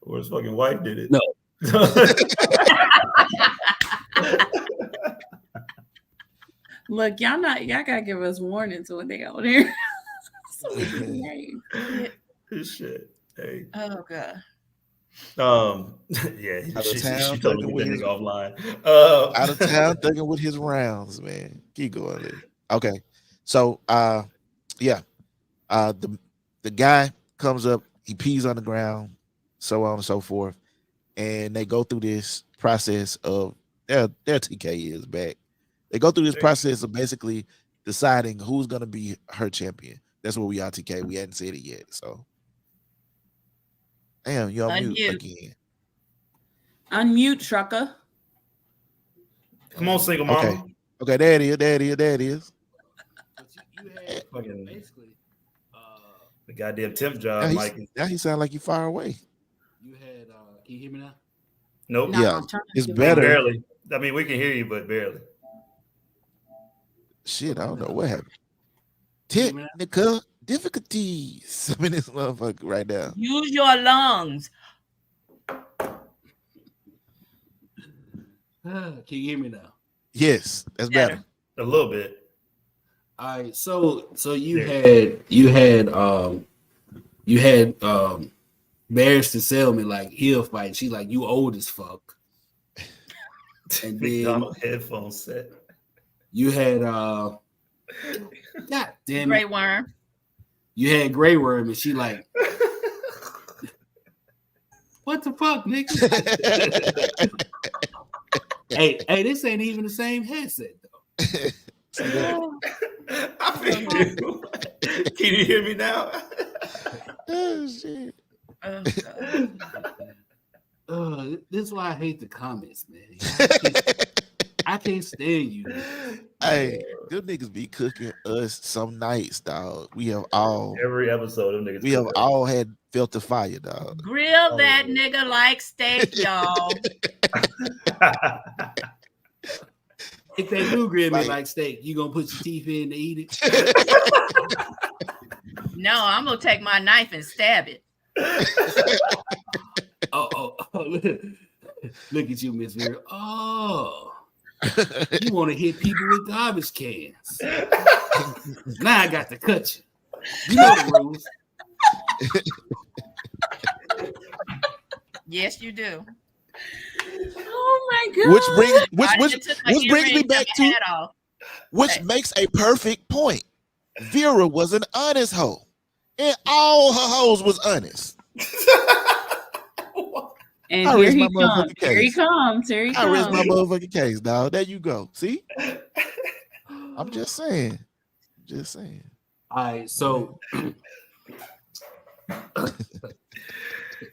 or his fucking wife did it. No. Look, y'all gotta give us warnings when they out here. Shit. Hey. Oh god. Yeah, Out of she town, told me thugging to with get his- nigga offline. Out of town thugging with his rounds, man. Keep going there. Okay. So the guy comes up, he pees on the ground, so on and so forth. And they go through this process of their TK is back. They go through this process of basically deciding who's gonna be her champion. That's where we are, TK. We hadn't said it yet. So damn, you're on mute Unmute. again. Unmute, trucker. Come on, single mama. Okay, there it is. Fucking basically, the goddamn temp job, Mike. Now he sound like you far away. you had can you hear me now? Nope. No, Yeah, I'm turning it's you better. Barely. I mean, we can hear you, but barely. Shit, I don't know what happened. Hear me now? Technical difficulties. I mean, this motherfucker right now. Use your lungs. Can you hear me now? Yes, that's better. A little bit. All right, so you had Barris to sell me like he'll fight. She like, you old as fuck. And then McDonald headphone set. you had God damn Grey it. worm. You had Grey Worm and she like, what the fuck, nigga? hey, this ain't even the same headset though. I feel you. Can you hear me now? Oh, shit. Oh, God. This is why I hate the comments, man. I can't stand you. Hey, them niggas be cooking us some nights, dog. We have all Every episode of niggas. had felt the fire, dog. Grill that nigga like steak, y'all. If they do grill me Like- like steak, you gonna put your teeth in to eat it? No, I'm gonna take my knife and stab it. Oh, look at you, Miss Vera. Oh, you want to hit people with garbage cans? Now I got to cut you. You know the rules. Yes, you do. Oh my god. Which brings me back to which makes a perfect point. Vera was an honest hoe, and all her hoes was honest. And I here raised he my comes. motherfucking Here he case. comes. Here he I raised my comes. motherfucking case, dog. There you go. See, I'm just saying. Just saying. All right, so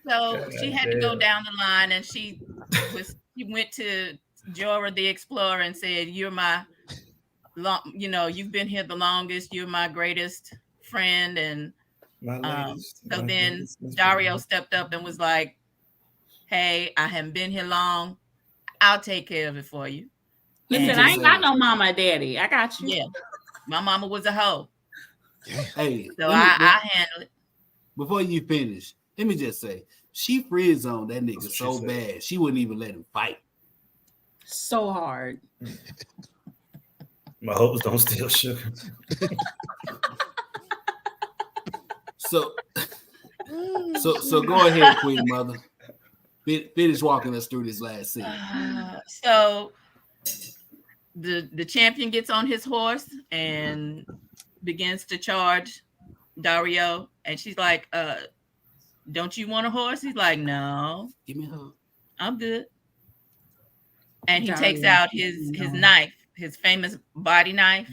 So she had to go down the line, and she went to Jorah the Explorer and said, "You're my, you've been here the longest. You're my greatest friend, and So then Dario stepped up and was like, "Hey, I haven't been here long. I'll take care of it for you." Listen, I ain't got no mama or daddy. I got you. Yeah, my mama was a hoe. Hey, so I handle it. Before you finish, let me just say, she friend zoned that nigga so bad she wouldn't even let him fight. So hard. My hopes don't steal sugar. So go ahead, Queen Mother. Finish walking us through this last scene. So the champion gets on his horse and begins to charge Dario, and she's like, "Don't you want a horse?" He's like, "No, give me a hug. I'm good." And he takes out his knife, his famous body knife,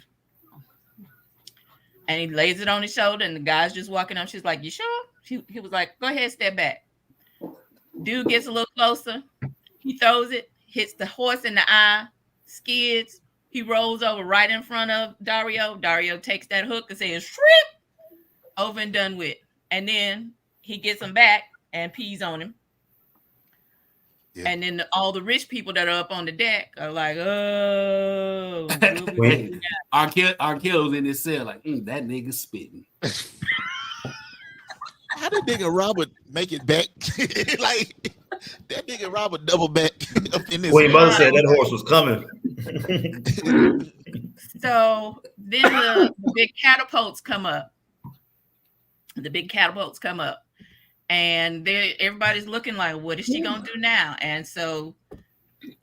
and he lays it on his shoulder. And the guy's just walking up. She's like, "You sure?" He was like, "Go ahead, step back." Dude gets a little closer. He throws it, hits the horse in the eye, skids. He rolls over right in front of Dario. Dario takes that hook and says, "Shrimp!" Over and done with. And then he gets him back and pees on him. Yeah. And then all the rich people that are up on the deck are like, "Oh." Arkel's in his cell like, that nigga spitting. How did nigga Robert make it back? Like that nigga Robert double back up in this. Well, your mother said that horse was coming. So then the big catapults come up. And everybody's looking like, what is she gonna do now? And so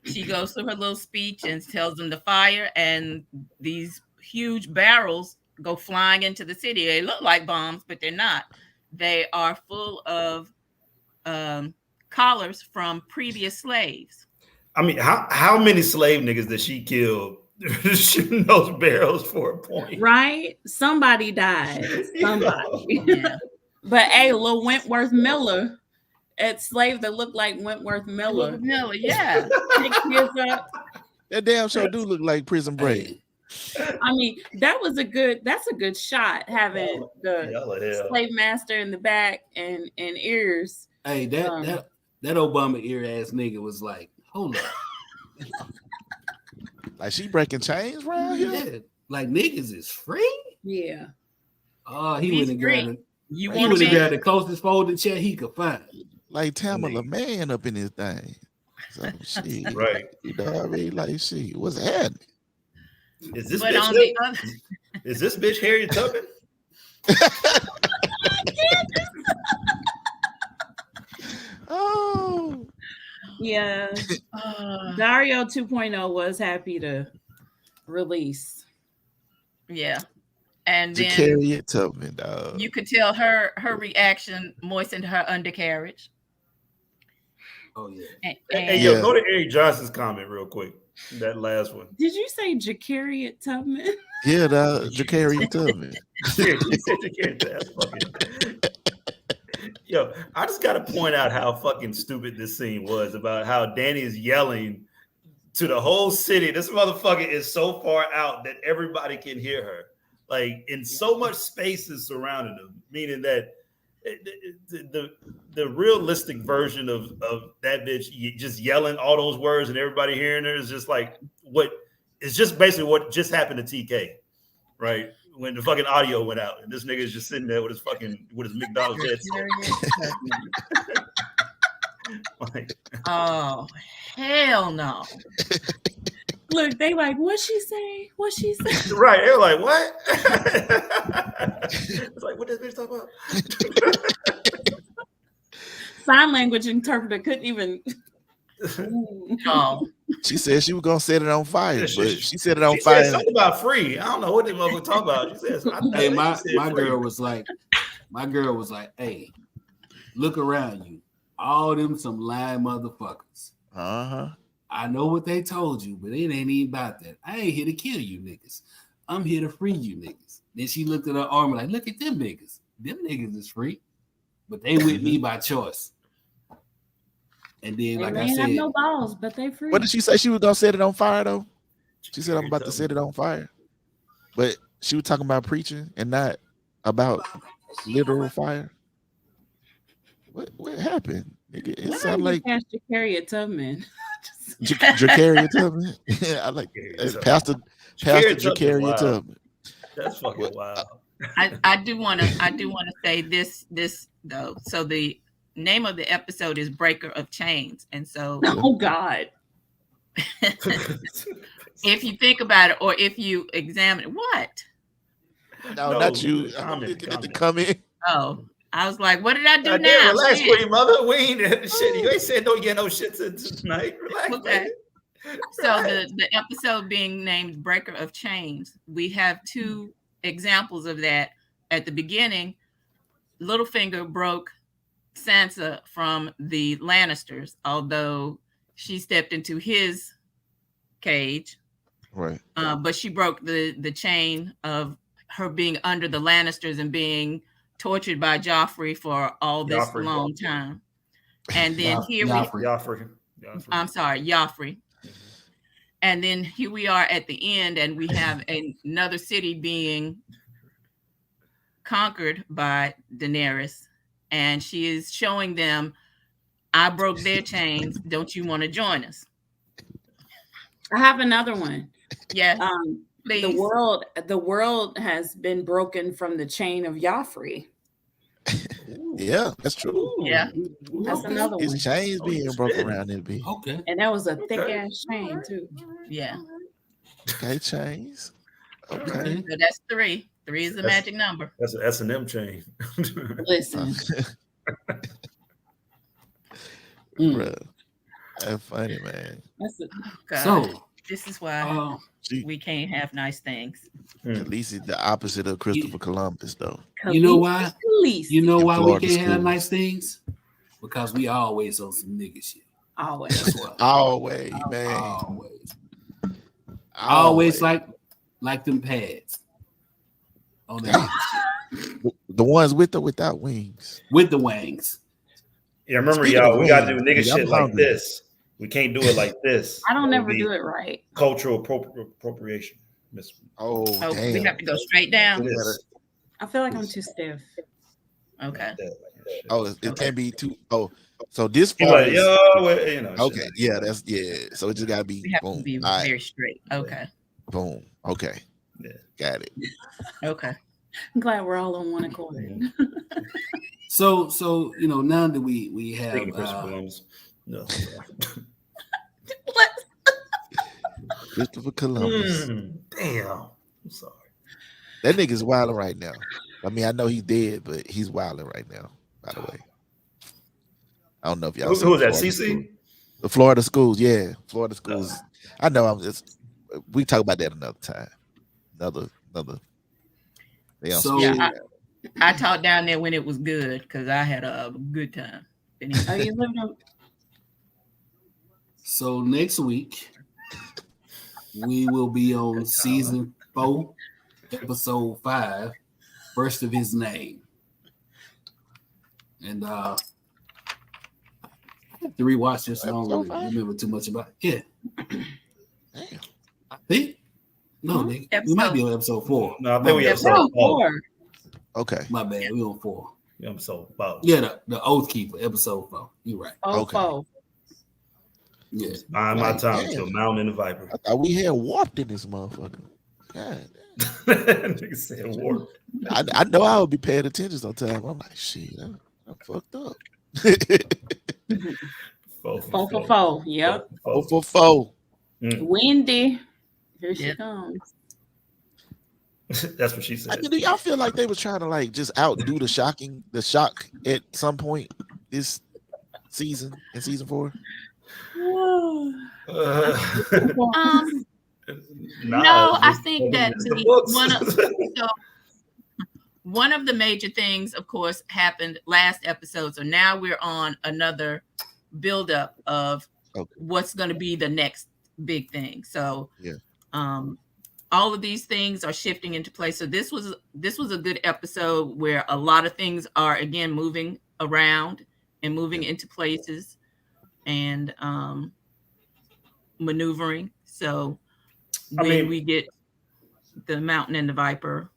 she goes through her little speech and tells them to fire, and these huge barrels go flying into the city. They look like bombs, but they're not. They are full of collars from previous slaves. I mean, how many slave niggas did she kill shooting those barrels for a point? Right? Somebody died. Somebody. Yeah. But hey, Lil Wentworth Miller, that slave that looked like Wentworth Miller. Yeah. That damn show do look like Prison Break. I mean, that's a good shot, having the slave master in the back and ears. Hey, that Obama ear ass nigga was like, hold up. Like she breaking chains around here? Yeah. Like niggas is free? Yeah. Oh, he wouldn't grab it. He would have grabbed the closest folding chair he could find. Like Tamala Man up in his thing. So she right. You know what I mean? Like she was happening. Is this bitch Harriet Tubman? Oh. Yeah. Dario 2.0 was happy to release. Yeah. And then Harriet Tubman, dog. You could tell her reaction moistened her undercarriage. Oh yeah. Yo, go to Eric Johnson's comment real quick. That last one. Did you say Jacariot Tubman? Yeah, Jacariot Tubman. Yo, I just gotta point out how fucking stupid this scene was about how Danny is yelling to the whole city. This motherfucker is so far out that everybody can hear her. Like in so much space is surrounding them, meaning that the realistic version of that bitch just yelling all those words and everybody hearing her is just like it's just basically what just happened to TK, right? When the fucking audio went out and this nigga is just sitting there with his McDonald's headset. Like, oh hell no. Look, they like, what she say? What she say? Right. They're like, what? It's like, what this bitch talk about? Sign language interpreter couldn't even. No. She said she was gonna set it on fire, but she set it on she fire. Said something about free. I don't know what this motherfucker talk about. She says, "Hey, my girl was like, hey, look around you, all them some lying motherfuckers. I know what they told you, but it ain't even about that. I ain't here to kill you niggas. I'm here to free you niggas." Then she looked at her arm like, look at them niggas. Them niggas is free, but they with me by choice. And then, like I said, have no balls, but they free. What did she say? She was gonna set it on fire though. She said, "I'm about to set it on fire," but she was talking about preaching and not about literal fire. What happened? Nigga, it sounded like Jacaria Tubman. Jacaria Tubman. I like Pastor Jacaria Tubman. That's fucking wild. I do want to say this though. So the name of the episode is Breaker of Chains, and so oh God. If you think about it, or if you examine what? No, not you. Come in. Oh, I was like, what did I do now? Did relax, Queen Mother. We ain't shit. You ain't said don't get no shit tonight. Relax. Okay. So the episode being named Breaker of Chains, we have two examples of that. At the beginning, Littlefinger broke Sansa from the Lannisters, although she stepped into his cage. Right. But she broke the chain of her being under the Lannisters and being tortured by Joffrey for all this long time. And then Joffrey. I'm sorry, Joffrey. And then here we are at the end, and we have another city being conquered by Daenerys, and she is showing them, I broke their chains. Don't you want to join us? I have another one. Yes. Please. The world has been broken from the chain of Joffrey. Yeah, that's true. Yeah. That's another one. His chains being broken around there, be. Okay. And that was a thick ass chain too. Yeah. Okay, chains. Okay. So that's 3. 3 is the magic number. That's an S&M chain. Listen. Bruh. That's funny, man. So this is why we can't have nice things. At least it's the opposite of Christopher Columbus, though. You know why? You know why Florida we can't have school. nice things? Because we always on some nigga shit. Always. That's why. Always, man. Always like them pads. On that the ones with or without wings. with the wings. Yeah, remember, Speaking y'all, of we gotta do wings, nigga I'm shit like hungry. this. We can't do it like this. I don't That never would be do it right. Cultural appropriation. Miss. Oh, Oh, damn. we have to go straight down. This. I feel like I'm too stiff. Okay. Oh, it can't be too. Oh, so this He part like, is, yo, well, you know. okay. shit. Yeah, that's So it just gotta be We have boom. to be All right, very straight. Okay. boom. Okay, Yeah. got it. Okay. I'm glad we're all on one accord. So now that we have Speaking of Christopher Columbus. No. Christopher Columbus. Damn. I'm sorry. That nigga's wilding right now. I mean, I know he's dead, but he's wilding right now. By the way, I don't know if y'all. Who was that? Florida CC? school. The Florida schools, yeah, Florida schools. I know. We talk about that another time. Another. So Yeah, I taught down there when it was good because I had a good time. Are you living on? So next week we will be on season 4, episode 5, First of His Name. And I have to rewatch this. I don't really remember too much about it. Yeah. Damn. I think. No, nigga. We might be on episode 4. No, I think we Episode episode 4. 4. Okay. My bad. We on 4. Episode 4. Yeah, the Oath Keeper, episode 4. You right. Okay. Oh, Yeah. Buying my Like, time damn. to Mountain and the Viper. I thought we had warped in this motherfucker. God. Nigga said warp. I know I would be paying attention sometimes. I'm like, shit, I'm fucked up. 4 for 4. Yep. 4 for 4. Wendy. Here she Yep. comes. That's what she said. Do y'all feel like they was trying to like just outdo the shock at some point this season in season 4? No, I think that the books. one of the major things, of course, happened last episode. So now we're on another buildup of what's going to be the next big thing. So yeah. All of these things are shifting into place. So this was a good episode where a lot of things are again moving around and moving into places and maneuvering. So when we get the Mountain and the Viper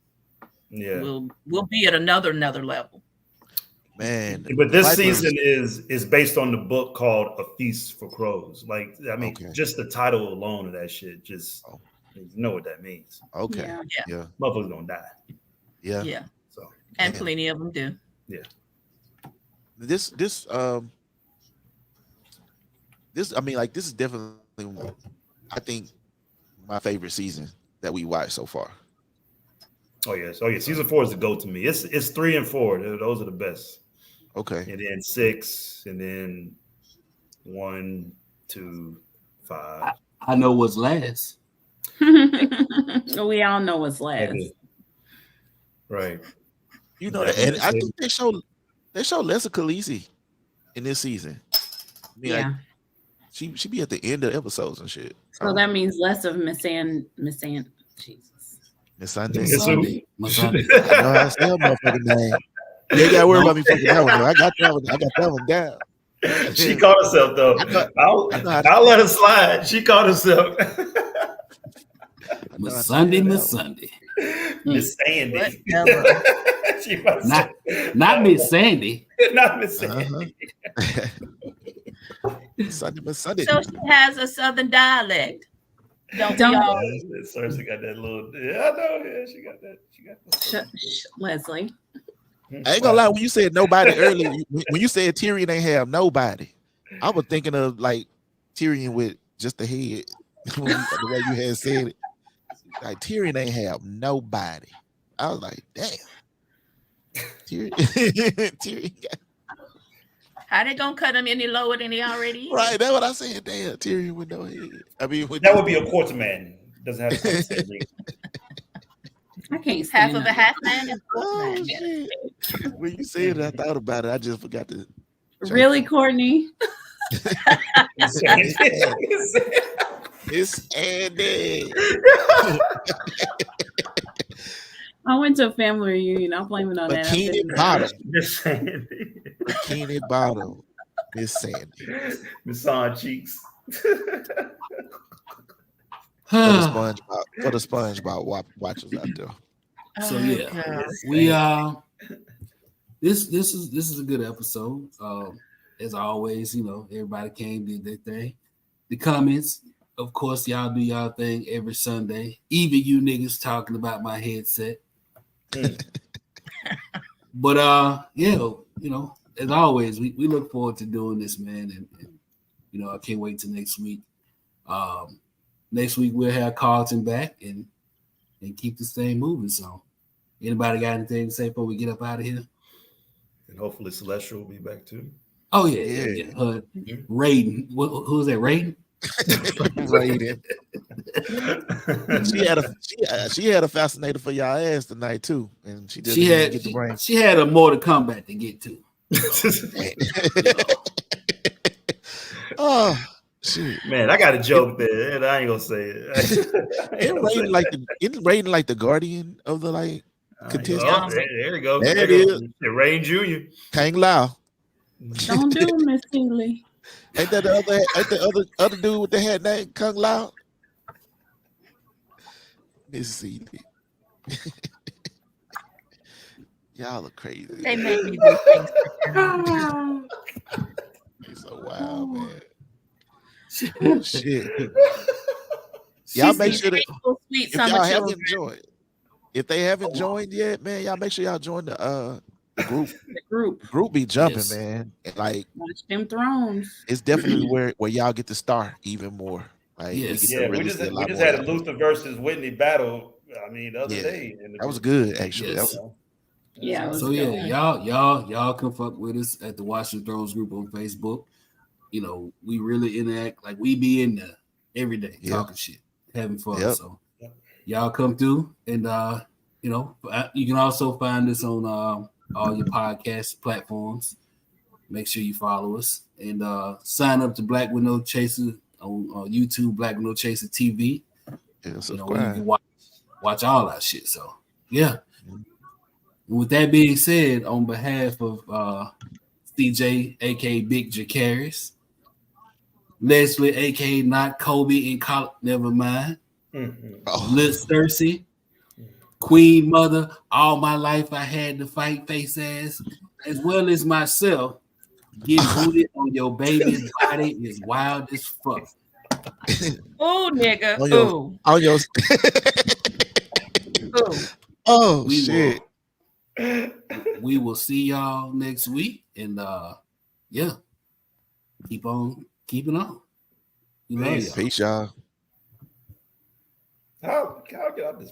Yeah. We'll be at another level. Man, But this Vipers- season is based on the book called A Feast for Crows. Like, I mean, Okay. just the title alone of that shit, just you know what that means. Okay. Yeah. Motherfuckers gonna die. Yeah. Yeah. So And Yeah. plenty of them do. yeah. This I mean, like, this is definitely, I think, my favorite season that we watched so far. Oh yes. Oh yeah. Season 4 is the go to me. It's 3 and 4. Those are the best. Okay. And then 6, and then 1, 2, 5. I know what's last. We all know what's last. Right. You know that, and I think they show less of Khaleesi in this season. I mean, Yeah. like, she be at the end of episodes and shit. So that means less of Miss Ann. Jesus. Miss Sunday. Miss Sunday. Miss Sunday. I know how to say her motherfucking name. You ain't gotta worry about me fucking that one. Though. I got that one down. She caught herself though. I'll let her slide. She caught herself. Miss Sunday, Miss Sunday. Miss Sandy. Whatever. She must Not Miss Sandy. not Miss Sandy. Sunday. So she has a southern dialect. Don't we all? Cersei got that little. Yeah, I know. Yeah, she got that. Leslie. I ain't gonna lie. When you said nobody earlier, when you said Tyrion ain't have nobody, I was thinking of like Tyrion with just the head. The way you had said it, like Tyrion ain't have nobody. I was like, damn. Tyrion got, How they gonna cut him any lower than he already is? right, that's what I said. Damn, Tyrion with no head. I mean, with That would be a quarterman. Doesn't have to. I can't Half stand of a that. half man is oh, man. shit. When you said it, I thought about it. I just forgot to. Really, Courtney? It's Andy. I went to a family reunion. I'm blaming on that. Bikini Bottom. Miss Sandy. Bikini Bottom. Miss Sandy. Miss on cheeks. For the SpongeBob watchers out there. So Oh, yeah, God. we this is a good episode. As always, you know, everybody came, did their thing. The comments, of course, y'all do y'all thing every Sunday. Even you niggas talking about my headset. But yeah, you know, as always, we look forward to doing this, man, and you know, I can't wait till next week. Next week we'll have Carlton back and keep this thing moving. So, anybody got anything to say before we get up out of here? And hopefully Celestial will be back too. Oh yeah. Raiden. Who's that? Raiden? Raiden. She had a fascinator for y'all ass tonight too, and she didn't get the brain. She had a more to combat to get to. Oh shit, man! I got a joke there, and I ain't gonna say it. It's Raiden like the guardian of the like contestant. Oh, there we go. There it is. Raiden Jr. Kang Lao. Don't do it, Miss Seeley. Ain't that the other dude with the head name Kung Lao? Miss Seeley. Y'all are crazy. They make me do things. It's so wild, man. Oh, shit. Y'all make sure that Sweet if summer y'all children. haven't joined, if they haven't joined yet, man, y'all make sure y'all join the group. The group. Group be jumping, Yes. man. And, like, Watch them thrones. it's definitely where y'all get to start even more. Like, Yes. we get Yeah, to we really just see a lot had more a of y'all. Luther versus Whitney battle. I mean, the other Yeah. day. That was good, actually. Yes. That was, Yeah. it was So good. yeah, y'all can fuck with us at the Watch the Thrones group on Facebook. You know, we really interact, like we be in there every day talking shit, having fun. Yep. So y'all come through, and you know, you can also find us on all your podcast platforms. Make sure you follow us and sign up to Black with No Chaser on YouTube, Black with No Chaser TV. yeah, You know, where you subscribe. can watch all our shit. So yeah. With that being said, on behalf of CJ, aka Big Jacaris, Leslie, aka Not Kobe in college, never mind, Oh, Lil Cersei, queen mother. All my life I had to fight face ass, as well as myself. Getting booted on your baby's body is wild as fuck. Oh, nigga. On your- Ooh. On your Ooh. oh shit. We will see y'all next week, and yeah, keep on keeping on. We love y'all. Peace, y'all. How get out this